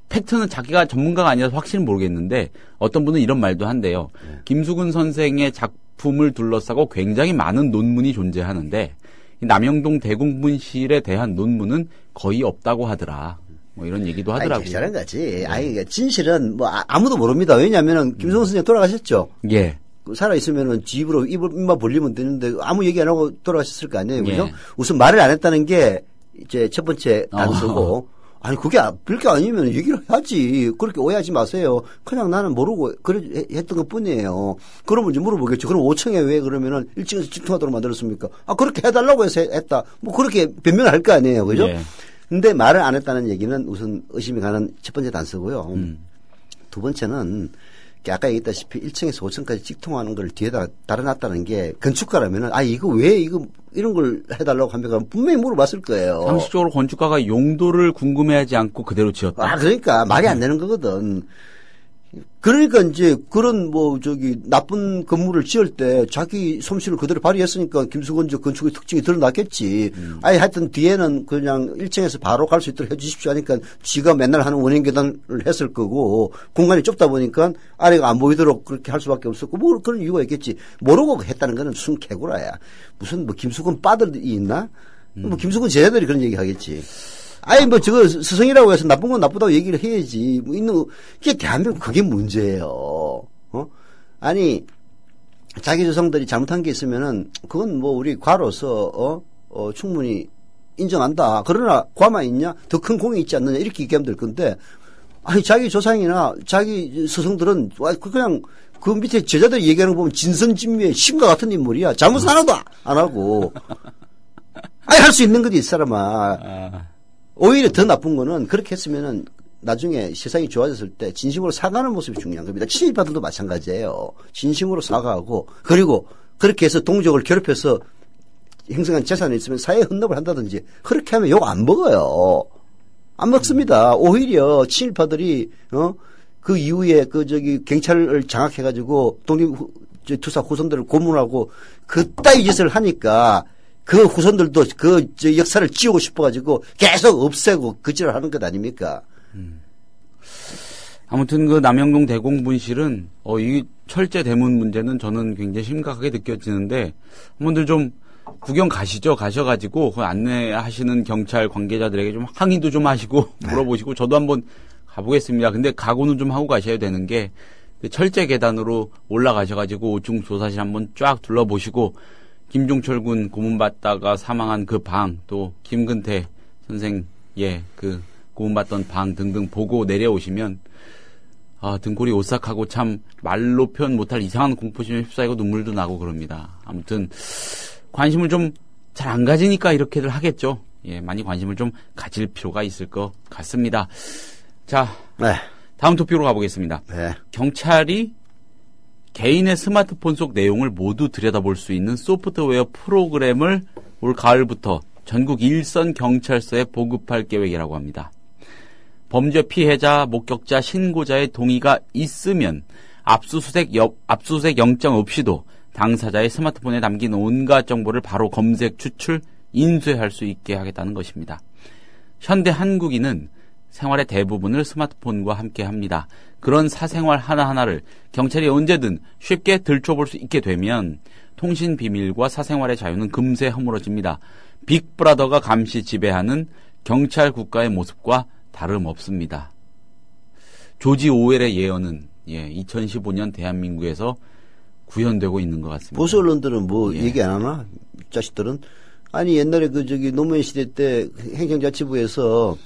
팩트는 자기가 전문가가 아니라서 확실히 모르겠는데 어떤 분은 이런 말도 한대요. 김수근 선생의 작품을 둘러싸고 굉장히 많은 논문이 존재하는데 남영동 대공분실에 대한 논문은 거의 없다고 하더라. 뭐 이런 얘기도 하더라고요. 잘한 거지. 진실은 뭐 아무도 모릅니다. 왜냐하면은 김수근 선생 돌아가셨죠. 예. 살아있으면은 집으로 입만 벌리면 되는데 아무 얘기 안 하고 돌아가셨을 거 아니에요. 그죠? 예. 우선 말을 안 했다는 게 이제 첫 번째 단서고. 아니 그게 별게 아니면 얘기를 해야지. 그렇게 오해하지 마세요. 그냥 나는 모르고 그래 했던 것뿐이에요. 그러면 이제 물어보겠죠. 그럼 5층에 왜 그러면은 1층에서 집중하도록 만들었습니까? 그렇게 해달라고 해서 했다. 뭐 그렇게 변명을 할 거 아니에요. 그죠? 예. 근데 말을 안 했다는 얘기는 우선 의심이 가는 첫 번째 단서고요. 두 번째는 아까 얘기했다시피 1층에서 5층까지 직통하는 걸 뒤에다 달아놨다는 게 건축가라면은 이거 왜 이런 걸 해달라고 하면 분명히 물어봤을 거예요. 상식적으로 건축가가 용도를 궁금해하지 않고 그대로 지었다. 그러니까 말이 안 되는 거거든. 그러니까 이제 그런 나쁜 건물을 지을 때 자기 솜씨를 그대로 발휘했으니까 김수근 건축의 특징이 드러났겠지. 하여튼 뒤에는 그냥 1층에서 바로 갈 수 있도록 해주십시오 하니까 지가 맨날 하는 원형 계단을 했을 거고 공간이 좁다 보니까 아래가 안 보이도록 그렇게 할 수밖에 없었고 뭐 그런 이유가 있겠지. 모르고 했다는 거는 무슨 개구라야. 무슨 뭐 김수근 빠들이 있나? 뭐 김수근 제자들이 그런 얘기 하겠지. 저거 스승이라고 해서 나쁜 건 나쁘다고 얘기를 해야지. 이게 대한민국 그게 문제예요. 자기 조상들이 잘못한 게 있으면은, 그건 뭐 우리 과로서, 충분히 인정한다. 그러나 과만 있냐? 더 큰 공이 있지 않느냐? 이렇게 얘기하면 될 건데, 자기 조상이나 자기 스승들은 그냥 그 밑에 제자들이 얘기하는 거 보면 진선진미의 신과 같은 인물이야. 잘못 하나도 안 하고. 할 수 있는 거지, 이 사람아. 오히려 더 나쁜 거는 그렇게 했으면은 나중에 세상이 좋아졌을 때 진심으로 사과하는 모습이 중요한 겁니다. 친일파들도 마찬가지예요. 진심으로 사과하고 그리고 그렇게 해서 동족을 괴롭혀서 행성한 재산이 있으면 사회에 헌납을 한다든지 그렇게 하면 욕 안 먹어요. 안 먹습니다. 오히려 친일파들이 그 이후에 경찰을 장악해가지고 독립투사 후손들을 고문하고 그따위 짓을 하니까 그 후손들도 역사를 지우고 싶어가지고 계속 없애고 그짓을 하는 것 아닙니까? 아무튼 그 남영동 대공분실은 이 철제 대문 문제는 저는 굉장히 심각하게 느껴지는데 한분들 좀 구경 가시죠. 가셔가지고 그 안내하시는 경찰 관계자들에게 좀 항의도 좀 하시고 물어보시고 저도 한번 가보겠습니다. 근데 각오는 좀 하고 가셔야 되는 게 철제 계단으로 올라가셔가지고 5층 조사실 한번 쫙 둘러보시고 김종철 군 고문받다가 사망한 그 방, 또 김근태 선생, 그 고문받던 방 등등 보고 내려오시면, 등골이 오싹하고 참 말로 표현 못할 이상한 공포심에 휩싸이고 눈물도 나고 그럽니다. 아무튼, 관심을 좀 잘 안 가지니까 이렇게들 하겠죠. 많이 관심을 좀 가질 필요가 있을 것 같습니다. 자, 다음 토픽으로 가보겠습니다. 경찰이 개인의 스마트폰 속 내용을 모두 들여다볼 수 있는 소프트웨어 프로그램을 올 가을부터 전국 일선 경찰서에 보급할 계획이라고 합니다. 범죄 피해자, 목격자, 신고자의 동의가 있으면 압수수색 영장 없이도 당사자의 스마트폰에 담긴 온갖 정보를 바로 검색, 추출, 인쇄할 수 있게 하겠다는 것입니다. 현대 한국인은 생활의 대부분을 스마트폰과 함께 합니다. 그런 사생활 하나하나를 경찰이 언제든 쉽게 들춰볼 수 있게 되면 통신 비밀과 사생활의 자유는 금세 허물어집니다. 빅브라더가 감시 지배하는 경찰 국가의 모습과 다름없습니다. 조지 오웰의 예언은 2015년 대한민국에서 구현되고 있는 것 같습니다. 보수 언론들은 뭐 예. 얘기 안 하나? 자식들은? 아니 옛날에 노무현 시대 때 행정자치부에서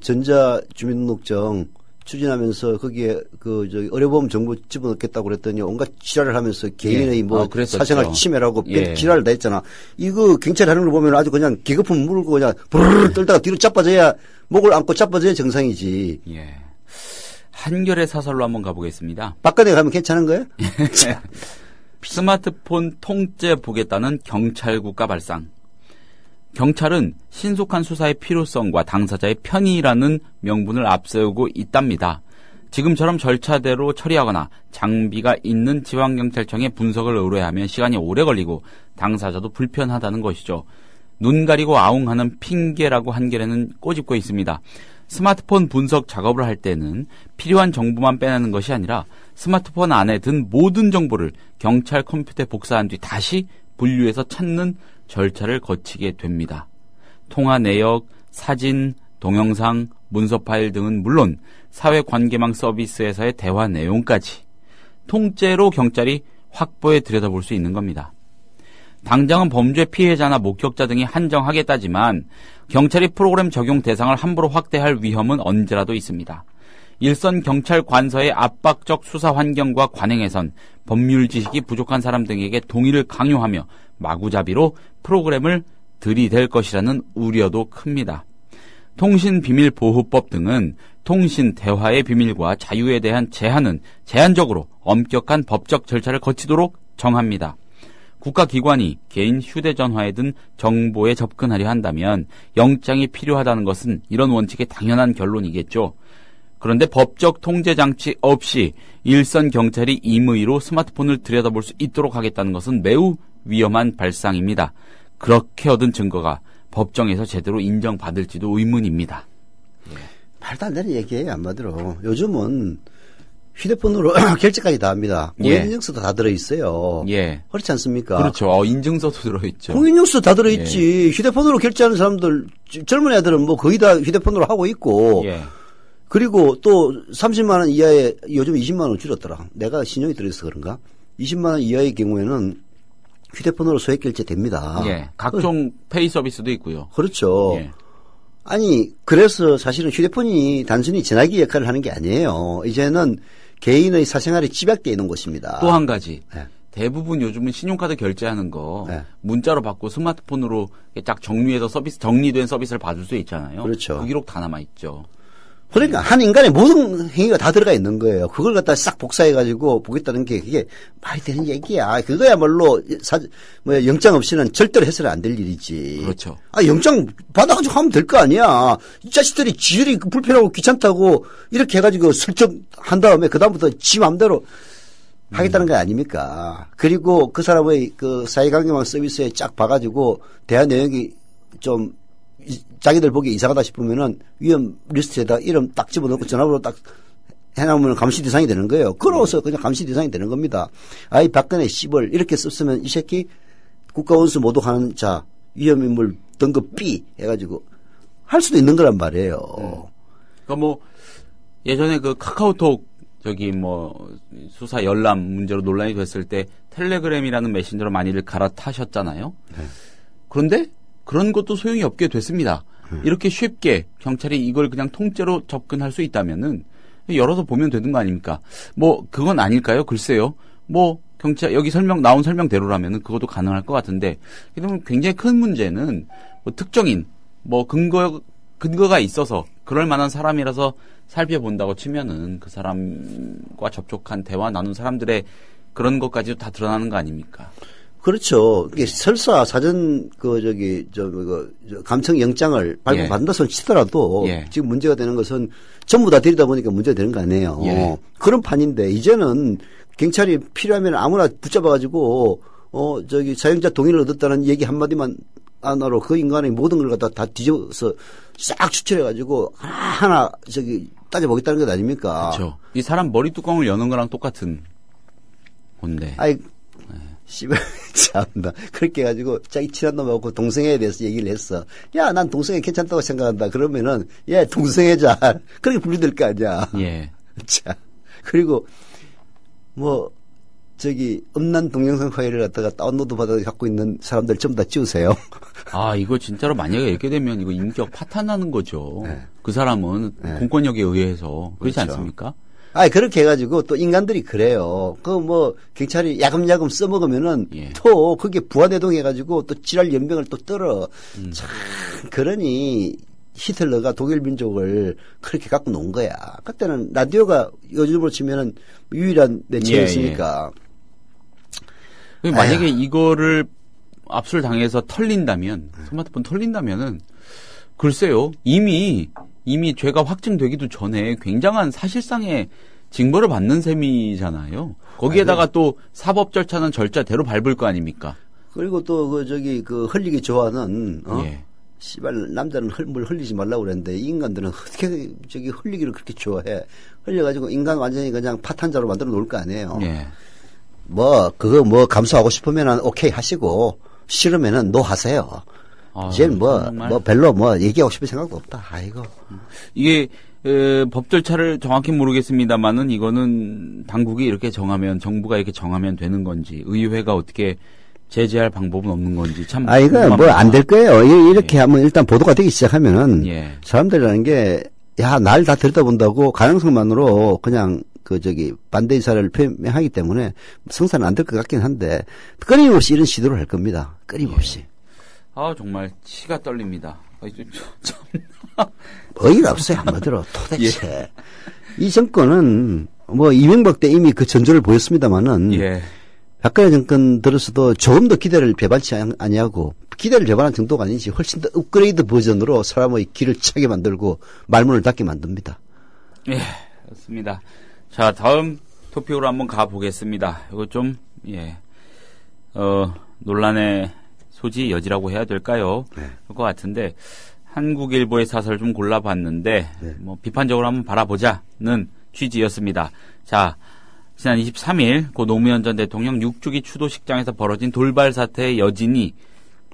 전자주민등록증 추진하면서 거기에 의료보험 정보 집어넣겠다고 그랬더니 온갖 지랄을 하면서 개인의 예. 사생활 침해라고 예. 지랄을 다 했잖아. 이거 경찰 하는 걸 보면 아주 그냥 기거품 물고 그냥 부르르 떨다가 뒤로 자빠져야 목을 안고 자빠져야 정상이지. 예. 한결의 사설로 한번 가보겠습니다. 박근혜 가면 괜찮은 거야? 스마트폰 통째 보겠다는 경찰 국가 발상. 경찰은 신속한 수사의 필요성과 당사자의 편의라는 명분을 앞세우고 있답니다. 지금처럼 절차대로 처리하거나 장비가 있는 지방경찰청에 분석을 의뢰하면 시간이 오래 걸리고 당사자도 불편하다는 것이죠. 눈 가리고 아웅하는 핑계라고 한겨레는 꼬집고 있습니다. 스마트폰 분석 작업을 할 때는 필요한 정보만 빼내는 것이 아니라 스마트폰 안에 든 모든 정보를 경찰 컴퓨터에 복사한 뒤 다시 분류해서 찾는 절차를 거치게 됩니다. 통화 내역, 사진, 동영상, 문서 파일 등은 물론 사회관계망 서비스에서의 대화 내용까지 통째로 경찰이 확보해 들여다볼 수 있는 겁니다. 당장은 범죄 피해자나 목격자 등이 한정하겠다지만 경찰이 프로그램 적용 대상을 함부로 확대할 위험은 언제라도 있습니다. 일선 경찰 관서의 압박적 수사 환경과 관행에선 법률 지식이 부족한 사람 등에게 동의를 강요하며 마구잡이로 프로그램을 들이댈 것이라는 우려도 큽니다. 통신비밀보호법 등은 통신 대화의 비밀과 자유에 대한 제한은 제한적으로 엄격한 법적 절차를 거치도록 정합니다. 국가기관이 개인 휴대전화에 든 정보에 접근하려 한다면 영장이 필요하다는 것은 이런 원칙의 당연한 결론이겠죠. 그런데 법적 통제장치 없이 일선 경찰이 임의로 스마트폰을 들여다볼 수 있도록 하겠다는 것은 매우 위험한 발상입니다. 그렇게 얻은 증거가 법정에서 제대로 인정받을지도 의문입니다. 말도 안 되는 얘기예요, 한마디로. 요즘은 휴대폰으로 결제까지 다 합니다. 공인인증서도 다 들어있어요. 예. 그렇지 않습니까? 그렇죠. 인증서도 들어있죠. 공인인증서 다 들어있지. 휴대폰으로 결제하는 사람들, 젊은 애들은 뭐 거의 다 휴대폰으로 하고 있고. 예. 그리고 또 30만 원 이하에 요즘 20만 원 줄였더라. 내가 신용이 들어있어서 그런가? 20만 원 이하의 경우에는 휴대폰으로 소액 결제 됩니다. 예. 각종 페이 서비스도 있고요. 그렇죠. 예. 아니, 그래서 사실은 휴대폰이 단순히 전화기 역할을 하는 게 아니에요. 이제는 개인의 사생활이 집약되어 있는 곳입니다. 또 한 가지. 네. 대부분 요즘은 신용카드 결제하는 거 네. 문자로 받고 스마트폰으로 딱 정리해서 정리된 서비스를 받을 수 있잖아요. 그렇죠. 그 기록 다 남아있죠. 그러니까 한 인간의 모든 행위가 다 들어가 있는 거예요. 그걸 갖다 싹 복사해가지고 보겠다는 게 그게 말이 되는 얘기야. 그거야말로 영장 없이는 절대로 해서는 안 될 일이지. 그렇죠. 영장 받아가지고 하면 될 거 아니야. 이 자식들이 지들이 불편하고 귀찮다고 이렇게 해가지고 슬쩍 한 다음에 그다음부터 지 맘대로 하겠다는 거 아닙니까? 그리고 그 사람의 그 사회관계망 서비스에 쫙 봐가지고 대화 내용이 좀 자기들 보기에 이상하다 싶으면은 위험 리스트에다 이름 딱 집어넣고 전화번호 딱 해놓으면 감시 대상이 되는 거예요. 그러고서 그냥 감시 대상이 되는 겁니다. 아이 박근혜 씨벌 이렇게 썼으면 이 새끼 국가원수 모독하는 자 위험인물 등급 B 해가지고 할 수도 있는 거란 말이에요. 그러니까 뭐 예전에 그 카카오톡 수사 열람 문제로 논란이 됐을 때 텔레그램이라는 메신저로 많이들 갈아타셨잖아요. 네. 그런데 그런 것도 소용이 없게 됐습니다. 이렇게 쉽게 경찰이 이걸 그냥 통째로 접근할 수 있다면은 열어서 보면 되는 거 아닙니까? 뭐 그건 아닐까요? 글쎄요. 뭐 경찰 여기 나온 설명대로라면은 그것도 가능할 것 같은데, 그러면 굉장히 큰 문제는 뭐 특정인 근거가 있어서 그럴 만한 사람이라서 살펴본다고 치면은 그 사람과 접촉한 대화 나눈 사람들의 그런 것까지도 다 드러나는 거 아닙니까? 그렇죠. 이게 설사 사전 감청 영장을 발부받는다 손 치더라도 지금 문제가 되는 것은 전부 다 데리다 보니까 문제가 되는 거 아니에요. 그런 판인데 이제는 경찰이 필요하면 아무나 붙잡아가지고 사용자 동의를 얻었다는 얘기 한마디만 하나로 그 인간의 모든 걸 갖다 다 뒤집어서 싹 추출해가지고 하나 따져보겠다는 것 아닙니까? 그렇죠. 이 사람 머리 뚜껑을 여는 거랑 똑같은 건데. 아이, 씨발, 참나. 그렇게 해가지고 자기 친한 놈하고 동생에 대해서 얘기를 했어. 야, 난 동생이 괜찮다고 생각한다. 그러면은, 야, 동생애자. 그렇게 분류될 거 아니야. 예. 자, 그리고 음란 동영상 파일을 갖다가 다운로드 받아 갖고 있는 사람들 전부 다 지우세요. 아, 이거 진짜로 만약에 이렇게 되면 이거 인격 파탄나는 거죠. 네. 그 사람은 네. 공권력에 의해서. 그렇지 그렇죠. 않습니까? 그렇게 해가지고 또 인간들이 그래요. 경찰이 야금야금 써먹으면은 예. 또 그게 부하내동해가지고 또 지랄 연병을 또 떨어. 참, 그러니 히틀러가 독일 민족을 그렇게 갖고 놓은 거야. 그때는 라디오가 요즘으로 치면은 유일한 매체였으니까. 만약에 이거를 압수를 당해서 털린다면, 스마트폰 털린다면은, 글쎄요, 이미 죄가 확정되기도 전에 굉장한 사실상의 징벌을 받는 셈이잖아요. 거기에다가 또 사법 절차는 절차대로 밟을 거 아닙니까? 그리고 또 흘리기 좋아하는 예. 씨발 남자는 물 흘리지 말라고 그랬는데 인간들은 어떻게 흘리기를 그렇게 좋아해? 흘려가지고 인간 완전히 그냥 파탄자로 만들어 놓을 거 아니에요. 예. 그거 감수하고 싶으면은 오케이 하시고 싫으면은 노 하세요. 이제는 별로 얘기하고 싶은 생각도 없다. 아이고. 이게 법 절차를 정확히 모르겠습니다만은 이거는 당국이 이렇게 정하면, 정부가 이렇게 정하면 되는 건지, 의회가 어떻게 제재할 방법은 없는 건지 참. 이거 안 될 거예요. 이렇게 하면 일단 보도가 되기 시작하면은 예. 사람들이라는 게 날 다 들여다본다고 가능성만으로 그냥 반대 의사를 표명하기 때문에 성사는 안 될 것 같긴 한데 끊임없이 이런 시도를 할 겁니다. 끊임없이. 예. 정말 치가 떨립니다. 어이가 없어요. 한마디로 도대체. 예. 이 정권은 이명박 때 이미 그 전조를 보였습니다만은 예. 박근혜 정권 들어서도 조금 더 기대를 배반치 아니하고 기대를 배반한 정도가 아니지 훨씬 더 업그레이드 버전으로 사람의 길을 차게 만들고 말문을 닫게 만듭니다. 예, 그렇습니다. 자, 다음 토픽으로 한번 가보겠습니다. 이거 좀 논란의 소지 여지라고 해야 될까요? 네. 그럴 것 같은데 한국일보의 사설을 좀 골라봤는데 네. 비판적으로 한번 바라보자는 취지였습니다. 자, 지난 23일 고 노무현 전 대통령 6주기 추도식장에서 벌어진 돌발 사태의 여진이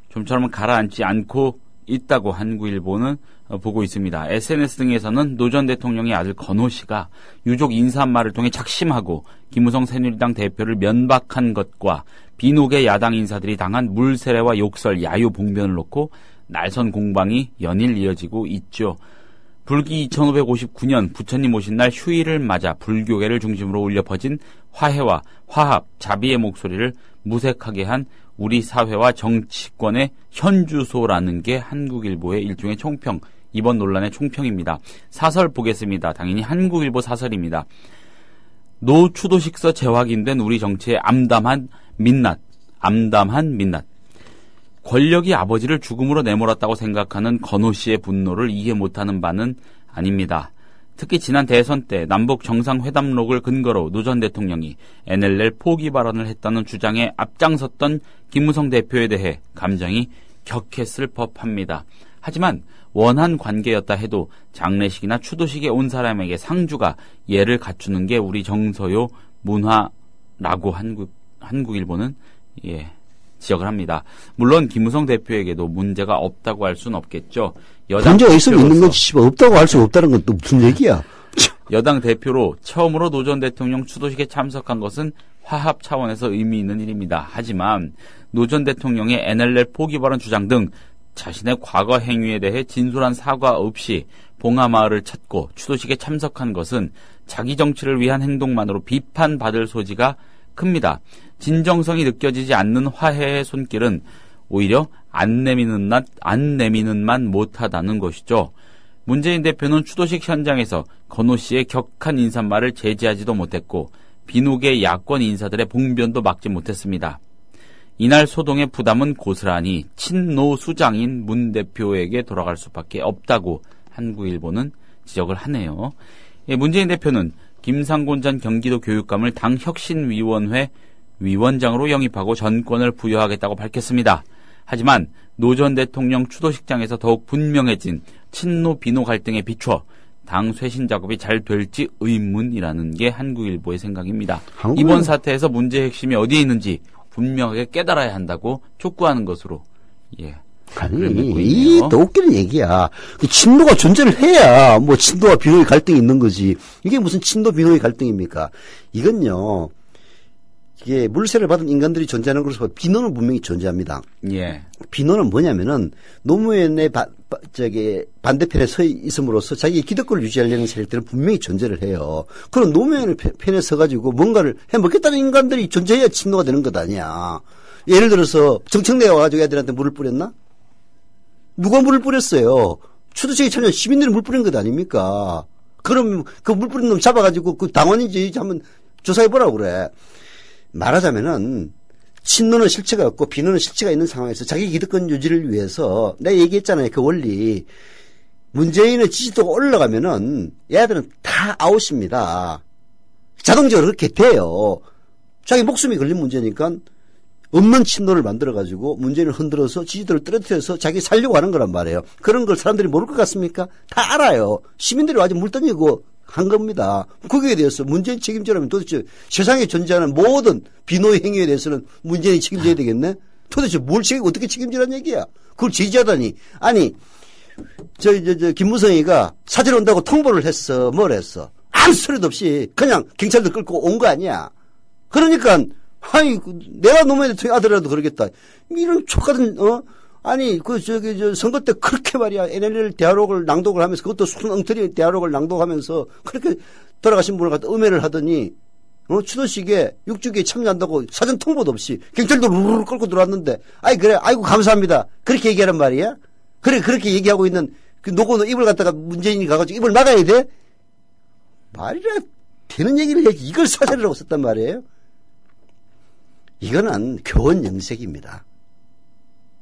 좀처럼 가라앉지 않고 있다고 한국일보는 보고 있습니다. SNS 등에서는 노 전 대통령의 아들 건호 씨가 유족 인사말을 통해 작심하고 김무성 새누리당 대표를 면박한 것과 비노계 야당 인사들이 당한 물세례와 욕설, 야유 봉변을 놓고 날선 공방이 연일 이어지고 있죠. 불기 2559년 부처님 오신 날 휴일을 맞아 불교계를 중심으로 울려 퍼진 화해와 화합, 자비의 목소리를 무색하게 한 우리 사회와 정치권의 현주소라는 게 한국일보의 일종의 총평, 이번 논란의 총평입니다. 사설 보겠습니다. 당연히 한국일보 사설입니다. 노 추도식서 재확인된 우리 정치의 암담한 민낯. 권력이 아버지를 죽음으로 내몰았다고 생각하는 건호 씨의 분노를 이해 못하는 바는 아닙니다. 특히 지난 대선 때 남북 정상회담록을 근거로 노 전 대통령이 NLL 포기 발언을 했다는 주장에 앞장섰던 김무성 대표에 대해 감정이 격했을 법합니다. 하지만 원한 관계였다 해도 장례식이나 추도식에 온 사람에게 상주가 예를 갖추는 게 우리 정서요 문화라고 한국일보는 지적을 합니다. 물론 김무성 대표에게도 문제가 없다고 할 수는 없겠죠. 문제가 있으면 있는 거지. 없다고 할 수 없다는 건 또 무슨 얘기야. 여당 대표로 처음으로 노 전 대통령 추도식에 참석한 것은 화합 차원에서 의미 있는 일입니다. 하지만 노 전 대통령의 NLL 포기 발언 주장 등 자신의 과거 행위에 대해 진솔한 사과 없이 봉하마을을 찾고 추도식에 참석한 것은 자기 정치를 위한 행동만으로 비판받을 소지가 큽니다. 진정성이 느껴지지 않는 화해의 손길은 오히려 안 내미는만 못하다는 것이죠. 문재인 대표는 추도식 현장에서 건호 씨의 격한 인사말을 제지하지도 못했고 비노계 야권 인사들의 봉변도 막지 못했습니다. 이날 소동의 부담은 고스란히 친노 수장인 문 대표에게 돌아갈 수밖에 없다고 한국일보는 지적을 하네요. 문재인 대표는 김상곤 전 경기도 교육감을 당 혁신위원회 위원장으로 영입하고 전권을 부여하겠다고 밝혔습니다. 하지만 노 전 대통령 추도식장에서 더욱 분명해진 친노 비노 갈등에 비춰 당 쇄신 작업이 잘 될지 의문이라는 게 한국일보의 생각입니다. 이번 사태에서 문제의 핵심이 어디에 있는지 분명하게 깨달아야 한다고 촉구하는 것으로 아니 이게 또 웃기는 얘기야. 친노가 존재를 해야 친노와 비노의 갈등이 있는 거지. 이게 무슨 친노 비노의 갈등입니까? 이건요 이게 물세를 받은 인간들이 존재하는 것으로 비노는 분명히 존재합니다. 예. 비노는 뭐냐면은 노무현의 반대편에 서 있음으로써 자기 기득권을 유지하려는 세력들은 분명히 존재를 해요. 그럼 노무현의 편에 서가지고 뭔가를 해먹겠다는 인간들이 존재해야 친노가 되는 것 아니야. 예를 들어서 정청래가 와가지고 애들한테 물을 뿌렸나? 누가 물을 뿌렸어요? 추도식에 참여한 시민들이 물 뿌린 것 아닙니까? 그럼 그 물 뿌린 놈 잡아가지고 그 당원인지 한번 조사해보라고 그래. 말하자면은 친노는 실체가 없고 비노는 실체가 있는 상황에서 자기 기득권 유지를 위해서 내가 얘기했잖아요. 그 원리. 문재인의 지지도가 올라가면은 얘들은 다 아웃입니다. 자동적으로 그렇게 돼요. 자기 목숨이 걸린 문제니까 없는 친노를 만들어가지고 문재인을 흔들어서 지지도를 떨어뜨려서 자기 살려고 하는 거란 말이에요. 그런 걸 사람들이 모를 것 같습니까? 다 알아요. 시민들이 와서 물 던지고 한 겁니다. 거기에 대해서 문재인 책임져라면 도대체 세상에 존재하는 모든 비노의 행위에 대해서는 문재인이 책임져야 되겠네? 도대체 뭘 어떻게 책임지라는 얘기야? 그걸 지지하다니. 아니, 김무성이가 사진 온다고 통보를 했어. 뭘 했어? 아무 소리도 없이 그냥 경찰들 끌고 온 거 아니야. 그러니까, 아니, 내가 노무현 대통령 아들이라도 그러겠다. 이런 촉같은, 아니, 선거 때 그렇게 말이야. NLL 대화록을 낭독을 하면서 그것도 순 엉터리 대화록을 낭독하면서 그렇게 돌아가신 분을 갖다 음해를 하더니, 추도식에 6주기에 참여한다고 사전 통보도 없이 경찰도 루루루 끌고 들어왔는데, 아이, 그래, 아이고, 감사합니다. 그렇게 얘기하란 말이야? 그래, 그렇게 얘기하고 있는 그 노고는 입을 갖다가 문재인이 가가지고 입을 막아야 돼? 말이라 되는 얘기를 해야지. 이걸 사설이라고 썼단 말이에요? 이거는 교원 영색입니다.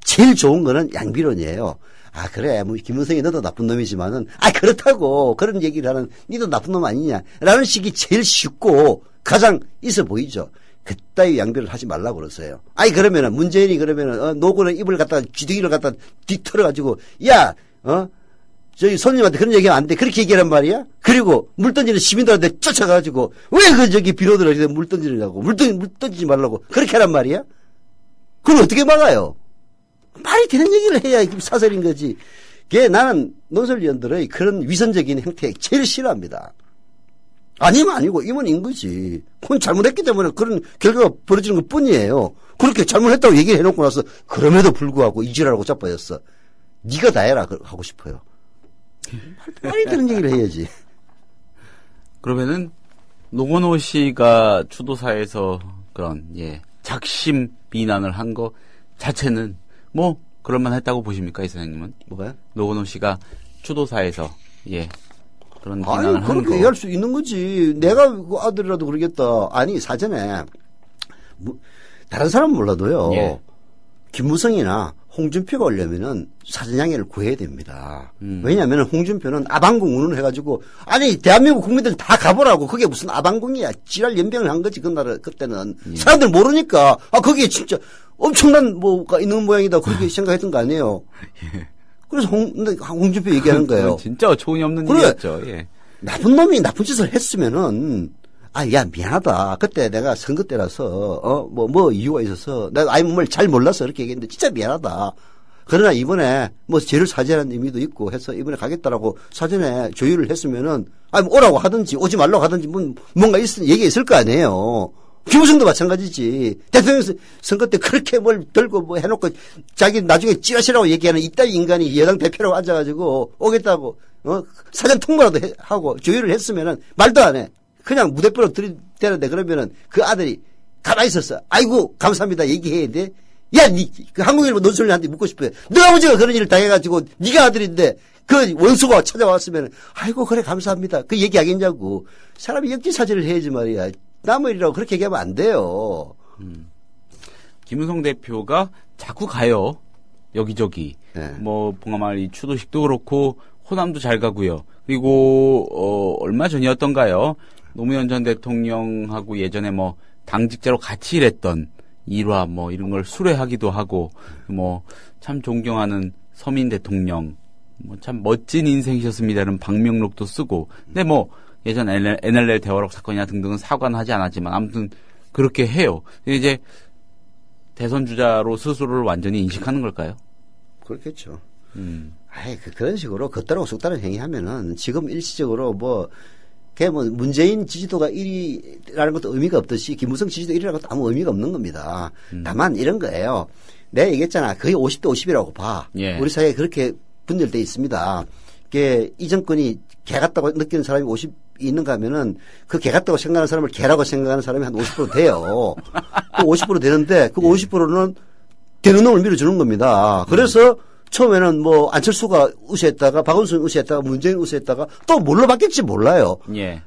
제일 좋은 거는 양비론이에요. 아, 그래. 뭐, 김은성이 너도 나쁜 놈이지만은, 아, 그렇다고. 그런 얘기를 하는, 니도 나쁜 놈 아니냐. 라는 식이 제일 쉽고 가장 있어 보이죠. 그따위 양비를 하지 말라고 그러세요. 아니, 그러면은, 문재인이 그러면은, 노고는 입을 갖다가, 쥐둥이를 갖다가 뒤틀어가지고, 야, 저기 손님한테 그런 얘기하면 안 돼. 그렇게 얘기하란 말이야? 그리고 물 던지는 시민들한테 쫓아가가지고, 왜 비로들한테 물 던지느냐고. 물 던지지 말라고. 그렇게 하란 말이야? 그럼 어떻게 막아요? 말이 되는 얘기를 해야 사설인 거지. 나는 논설위원들의 그런 위선적인 행태 제일 싫어합니다. 아니면 아니고 이면 거지. 그건 잘못했기 때문에 그런 결과가 벌어지는 것 뿐이에요. 그렇게 잘못했다고 얘기를 해놓고 나서 그럼에도 불구하고 이지라고 자빠졌어. 네가 다 해라 하고 싶어요. 말이 되는 얘기를 해야지. 그러면은 노건호 씨가 추도사에서 그런 작심 비난을 한 거 자체는 뭐 그럴만 했다고 보십니까, 이 선생님은? 뭐가요? 노건호 씨가 추도사에서 그런 비난을 한 거. 그렇게 얘기할 수 있는 거지. 내가 그 아들이라도 그러겠다. 아니, 사전에 다른 사람은 몰라도요. 김무성이나 홍준표가 오려면은 사전양해를 구해야 됩니다. 왜냐하면 홍준표는 아방궁 운운해가지고 아니 대한민국 국민들 다 가보라고. 그게 무슨 아방궁이야. 지랄 연병을 한 거지 그때는. 사람들 모르니까 거기에 진짜 엄청난 뭐가 있는 모양이다 그렇게 생각했던 거 아니에요. 그래서 홍준표 얘기하는 거예요. 진짜 어처구니 없는 일이었죠. 나쁜 놈이 나쁜 짓을 했으면은 야, 미안하다. 그때 내가 선거 때라서, 뭐 이유가 있어서, 내가 뭘 잘 몰라서 이렇게 얘기했는데, 진짜 미안하다. 그러나 이번에, 죄를 사죄하는 의미도 있고 해서 이번에 가겠다라고 사전에 조율을 했으면은, 뭐 오라고 하든지, 오지 말라고 하든지, 뭔가 얘기가 있을 거 아니에요. 김무성도 마찬가지지. 대통령 선거 때 그렇게 뭘 들고 해놓고, 자기 나중에 찌라시라고 얘기하는 이따위 인간이 여당 대표라고 앉아가지고, 오겠다고, 사전 통보라도 하고 조율을 했으면은, 말도 안 해. 그냥 무대표로 들이대는데 그러면은 그 아들이 가만히 있었어. 아이고 감사합니다 얘기해야 돼. 야, 그 한국일보 논설위한테 묻고 싶어요. 너 아버지가 그런 일을 당해가지고 네가 아들인데 그 원수가 찾아왔으면 아이고 그래 감사합니다. 그 얘기하겠냐고. 사람이 역지사지를 해야지 말이야. 남의 일이라고 그렇게 얘기하면 안 돼요. 김무성 대표가 자꾸 가요. 여기저기. 뭐 봉하마을 추도식도 그렇고 호남도 잘 가고요. 그리고 얼마 전이었던가요? 노무현 전 대통령하고 예전에 뭐 당직자로 같이 일했던 일화 뭐 이런 걸 수뢰하기도 하고 뭐 참 존경하는 서민 대통령 뭐 참 멋진 인생이셨습니다는 방명록도 쓰고 근데 뭐 예전 NLL 대화록 사건이나 등등은 사과는 하지 않았지만 아무튼 그렇게 해요. 이제 대선 주자로 스스로를 완전히 인식하는 걸까요? 그렇겠죠. 그런 식으로 겉다라고 속다른 행위하면은 지금 일시적으로 그게 뭐 문재인 지지도가 1위라는 것도 의미가 없듯이 김무성 지지도 1위라는 것도 아무 의미가 없는 겁니다. 다만 이런 거예요. 내가 얘기했잖아. 거의 50대 50이라고 봐. 예. 우리 사회에 그렇게 분열돼 있습니다. 그게 이 정권이 개 같다고 느끼는 사람이 50 있는가 하면은 그 개 같다고 생각하는 사람을 개라고 생각하는 사람이 한 50% 돼요. 그 50% 되는데 그 50%는 되는 놈을 밀어주는 겁니다. 그래서 처음에는 뭐 안철수가 우세했다가 박원순 우세했다가 문재인 우세했다가 또 뭘로 바뀔지 몰라요. 예.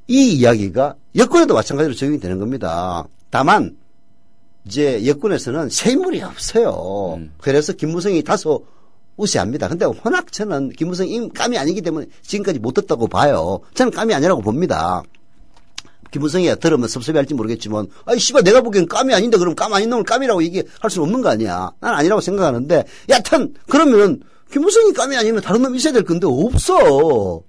이 이야기가 여권에도 마찬가지로 적용이 되는 겁니다. 다만 이제 여권에서는 새 인물이 없어요. 그래서 김무성이 다소 우세합니다. 근데 워낙 저는 김무성이 감이 아니기 때문에 지금까지 못 떴다고 봐요. 저는 감이 아니라고 봅니다. 김무성이 들으면 섭섭해할지 모르겠지만 아이 씨발 내가 보기엔 감이 아닌데 그럼 감 아닌 놈을 감이라고 얘기할 수는 없는 거 아니야. 난 아니라고 생각하는데 여하튼 그러면 김무성이 감이 아니면 다른 놈 있어야 될 건데 없어.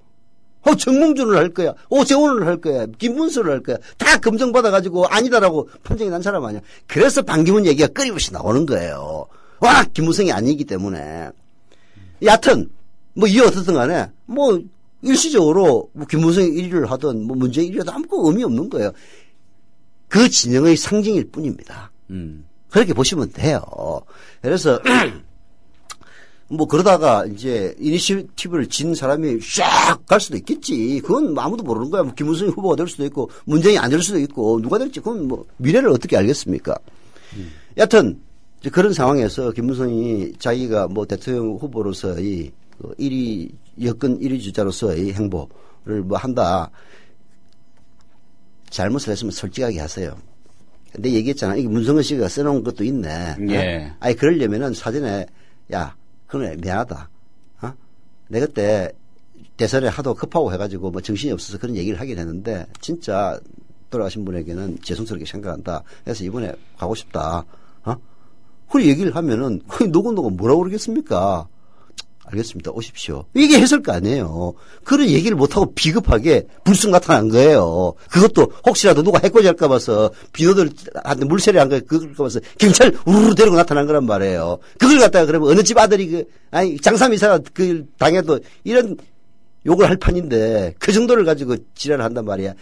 정몽준을 할 거야. 오재원을 할 거야. 김문수를 할 거야. 다 검증받아가지고 아니다라고 판정이 난 사람 아니야. 그래서 반기문 얘기가 끊임없이 나오는 거예요. 워낙 김무성이 아니기 때문에. 여하튼 뭐 이 어떻든 간에 뭐 일시적으로 뭐 김무성이 1위를 하든 뭐 문재인 1위를 하든 아무 의미 없는 거예요. 그 진영의 상징일 뿐입니다. 그렇게 보시면 돼요. 그래서 뭐 그러다가 이제 이니시티브를 진 사람이 쫙 갈 수도 있겠지. 그건 아무도 모르는 거야. 뭐 김무성이 후보가 될 수도 있고 문재인이 안 될 수도 있고 누가 될지 그건 뭐 미래를 어떻게 알겠습니까? 여하튼 그런 상황에서 김무성이 자기가 뭐 대통령 후보로서의 1위 여권 1위 주자로서의 행보를 뭐 한다. 잘못을 했으면 솔직하게 하세요. 근데 얘기했잖아. 이게 문성근 씨가 써놓은 것도 있네. 예. 아니 그러려면은 사전에 야 그래 미안하다. 내가 그때 대선에 하도 급하고 해가지고 뭐 정신이 없어서 그런 얘기를 하긴 했는데 진짜 돌아가신 분에게는 죄송스럽게 생각한다. 그래서 이번에 가고 싶다. 그 얘기를 하면은 그 누구누구 뭐라고 그러겠습니까? 알겠습니다. 오십시오. 이게 했을 거 아니에요. 그런 얘기를 못하고 비겁하게 불쑥 나타난 거예요. 그것도 혹시라도 누가 해코지 할까 봐서 비너들한테 물세례 한 거 그걸 봐서 경찰 우르르 데리고 나타난 거란 말이에요. 그걸 갖다가 그러면 어느 집 아들이 장삼이사가 당해도 이런 욕을 할 판인데 그 정도를 가지고 지랄을 한단 말이야.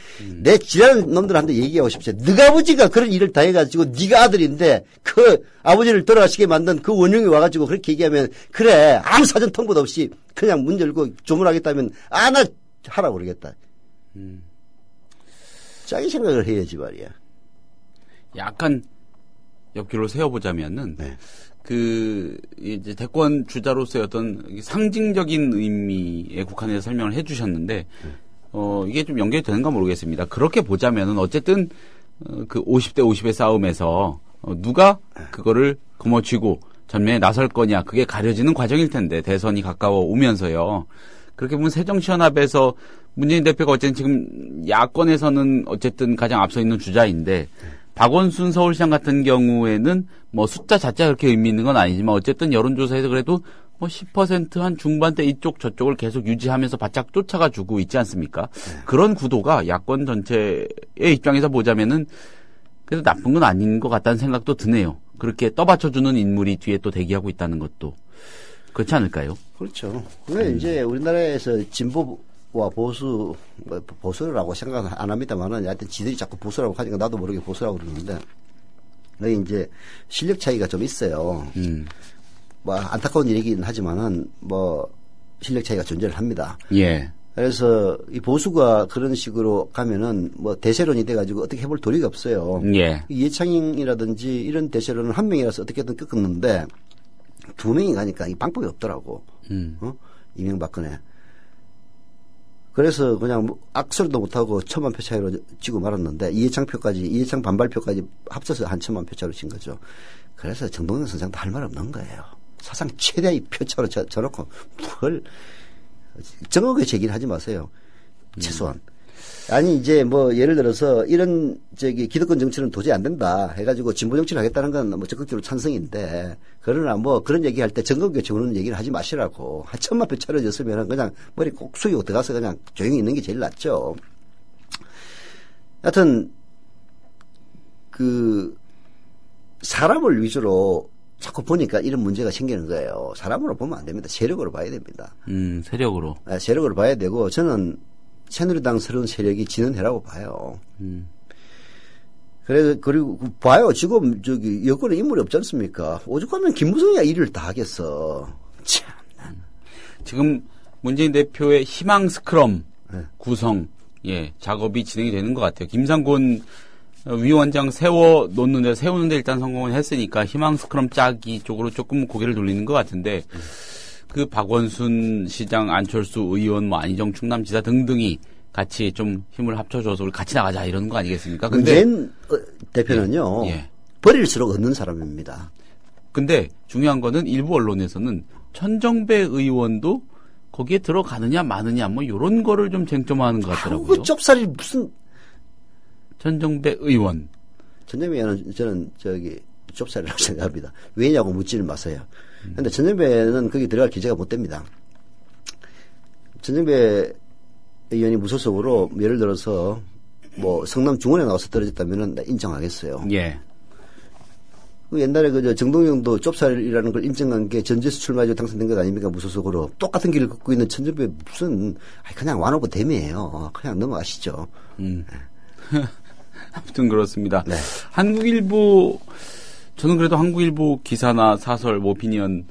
내 지랄한 놈들한테 얘기하고 싶지. 너가 아버지가 그런 일을 당해가지고 네가 아들인데 그 아버지를 돌아가시게 만든 그 원흉이 와가지고 그렇게 얘기하면 그래 아무 사전 통보도 없이 그냥 문 열고 조문하겠다면 나 하라고 그러겠다. 자기 생각을 해야지 말이야. 약간 옆길로 세워보자면은 네. 이제 대권 주자로서의 어떤 상징적인 의미에 국한해서 설명을 해주셨는데, 이게 좀 연결이 되는가 모르겠습니다. 그렇게 보자면은 어쨌든, 그 50대 50의 싸움에서, 누가 그거를 거머쥐고 전면에 나설 거냐, 그게 가려지는 과정일 텐데, 대선이 가까워 오면서요. 그렇게 보면 새정치연합에서 문재인 대표가 어쨌든 지금 야권에서는 어쨌든 가장 앞서 있는 주자인데, 박원순 서울시장 같은 경우에는 뭐 숫자 자체가 그렇게 의미 있는 건 아니지만 어쨌든 여론조사에서 그래도 뭐 10% 한 중반대 이쪽 저쪽을 계속 유지하면서 바짝 쫓아가 주고 있지 않습니까? 그런 구도가 야권 전체의 입장에서 보자면은 그래도 나쁜 건 아닌 것 같다는 생각도 드네요. 그렇게 떠받쳐주는 인물이 뒤에 또 대기하고 있다는 것도 그렇지 않을까요? 그렇죠. 근데 이제 우리나라에서 진보와 보수, 보수라고 생각은 안 합니다만은, 하여튼 지들이 자꾸 보수라고 하니까 나도 모르게 보수라고 그러는데, 여기 이제 실력 차이가 좀 있어요. 뭐, 안타까운 일이긴 하지만은, 뭐, 실력 차이가 존재를 합니다. 예. 그래서 이 보수가 그런 식으로 가면은 뭐 대세론이 돼가지고 어떻게 해볼 도리가 없어요. 예. 이해창이라든지 이런 대세론은 한 명이라서 어떻게든 꺾었는데, 두 명이 가니까 이 방법이 없더라고. 이명박근혜. 그래서 그냥 악소리도 못하고 1000만 표 차이로 지고 말았는데 이해창 반발표까지 합쳐서 한 1000만 표 차이로 진 거죠. 그래서 정동영 선장도 할 말 없는 거예요. 사상 최대의 표차로 져놓고 뭘 정확하게 제기를 하지 마세요. 최소한. 아니 이제 뭐 예를 들어서 이런 기득권 정치는 도저히 안 된다 해가지고 진보 정치를 하겠다는 건 뭐 적극적으로 찬성인데 그러나 뭐 그런 얘기할 때 정권교체 오는 얘기를 하지 마시라고. 한 1000만 표 차려졌으면 그냥 머리 꼭 숙이고 들어가서 그냥 조용히 있는 게 제일 낫죠. 하여튼 그 사람을 위주로 자꾸 보니까 이런 문제가 생기는 거예요. 사람으로 보면 안 됩니다. 세력으로 봐야 됩니다. 세력으로. 세력으로 봐야 되고 저는 새누리당 새로운 세력이 지는 해라고 봐요. 그래서 그리고 봐요. 지금 저기 여권에 인물이 없지 않습니까? 오죽하면 김무성이야 일을 다 하겠어. 참. 지금 문재인 대표의 희망 스크럼 네. 구성 작업이 진행이 되는 것 같아요. 김상곤 위원장 세우는데 일단 성공을 했으니까 희망 스크럼 짜기 쪽으로 조금 고개를 돌리는 것 같은데 그 박원순 시장, 안철수 의원, 뭐 안희정 충남지사 등등이 같이 좀 힘을 합쳐줘서 우리 같이 나가자 이런 거 아니겠습니까? 근데 문재인 대표는요. 예. 버릴수록 얻는 사람입니다. 근데 중요한 거는 일부 언론에서는 천정배 의원도 거기에 들어가느냐 마느냐 뭐 이런 거를 좀 쟁점화하는 것 같더라고요. 그 좁쌀이 무슨 천정배 의원. 천정배 의원은 저는 저기 좁쌀이라고 생각합니다. 왜냐고 묻지는 마세요. 그런데 천정배는 거기 들어갈 기재가 못 됩니다. 천정배 의원이 무소속으로 예를 들어서 뭐 성남 중원에 나와서 떨어졌다면은 인정하겠어요. 예. 그 옛날에 그 정동영도 좁쌀이라는 걸 인정한 게 전재수 출마해서 당선된 것 아닙니까? 무소속으로 똑같은 길을 걷고 있는 천정배 무슨 그냥 완호고 댐이에요. 그냥 넘어가시죠. 아무튼 그렇습니다. 네. 한국일보 저는 그래도 한국일보 기사나 사설, 오피니언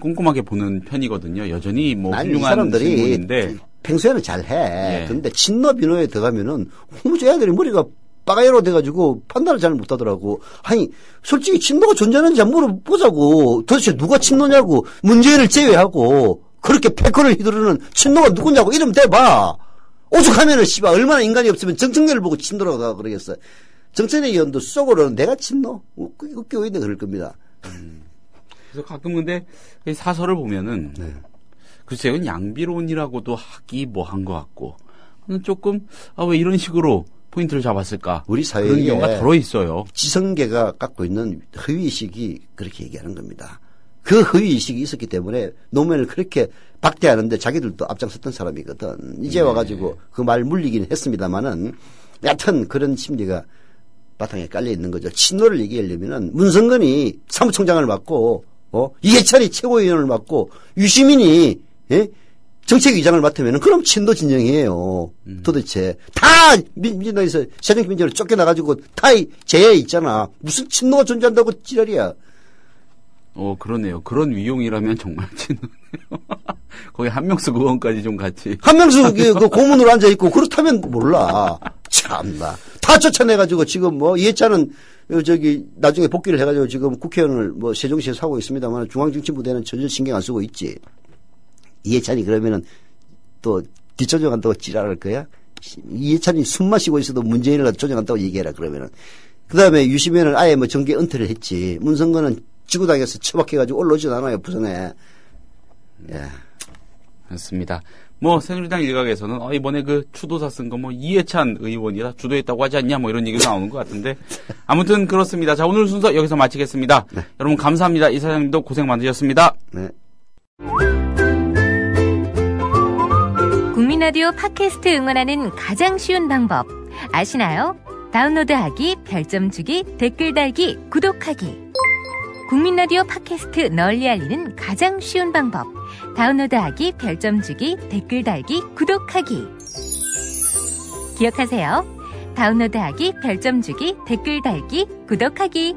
꼼꼼하게 보는 편이거든요. 여전히 뭐 아니, 이 훌륭한 사람들이 신문인데 평소에는 잘해. 예. 그런데 친노 비노에 들어가면은 후무저 애들이 머리가 빠가야로 돼가지고 판단을 잘 못하더라고. 아니 솔직히 친노가 존재하는지 한번 물어보자고. 도대체 누가 친노냐고. 문재인을 제외하고 그렇게 패커를 휘두르는 친노가 누구냐고 이름 대봐. 오죽하면은 씨발 얼마나 인간이 없으면 정청래를 보고 친노라고 그러겠어. 정청래 의원도 속으로는 내가 친노? 웃겨 보이는데 그럴 겁니다. 그래서 가끔 근데 사설을 보면은 네. 글쎄요, 이건 양비론이라고도 하기 뭐한 것 같고 조금 왜 이런 식으로 포인트를 잡았을까? 우리 사회에 그런 경우가 덜어 있어요. 지성계가 갖고 있는 허위의식이 그렇게 얘기하는 겁니다. 그 허위의식이 있었기 때문에 노무현을 그렇게 박대하는데 자기들도 앞장섰던 사람이거든. 이제 와가지고 그 말 물리긴 했습니다만은 여하튼 그런 심리가 바탕에 깔려 있는 거죠. 친노를 얘기하려면은 문성건이 사무총장을 맡고 이해찬이 최고위원을 맡고 유시민이 정책위장을 맡으면은 그럼 친노 진영이에요. 도대체 다 민주당에서 새정치 민주를 쫓겨나가지고 다 제외 있잖아. 무슨 친노가 존재한다고 지랄이야. 그러네요. 그런 위용이라면 정말 친노네요. 거기 한명숙 의원까지 좀 같이. 한명숙 그 고문으로 앉아 있고 그렇다면 몰라. 참나. 다 쫓아내가지고 지금 뭐 이해찬은 저기 나중에 복귀를 해가지고 지금 국회의원을 뭐 세종시에서 하고 있습니다만 중앙정치부대는 전혀 신경 안 쓰고 있지. 이해찬이 그러면은 또 뒷조정한다고 지랄할 거야? 이해찬이 숨 마시고 있어도 문재인을 가서 조정한다고 얘기해라 그러면은. 그 다음에 유시민은 아예 뭐 정계 은퇴를 했지. 문성건은 지구당에서 처박혀가지고 올라오지도 않아요 부산에. 예. 그렇습니다. 뭐 새누리당 일각에서는 이번에 그 추도사 쓴 거 뭐 이해찬 의원이라 주도했다고 하지 않냐 뭐 이런 얘기가 나오는 것 같은데 아무튼 그렇습니다. 자 오늘 순서 여기서 마치겠습니다. 네. 여러분 감사합니다. 이사장님도 고생 많으셨습니다. 네. 국민라디오 팟캐스트 응원하는 가장 쉬운 방법 아시나요? 다운로드하기, 별점 주기, 댓글 달기, 구독하기. 국민라디오 팟캐스트 널리 알리는 가장 쉬운 방법. 다운로드하기, 별점 주기, 댓글 달기, 구독하기. 기억하세요. 다운로드하기, 별점 주기, 댓글 달기, 구독하기.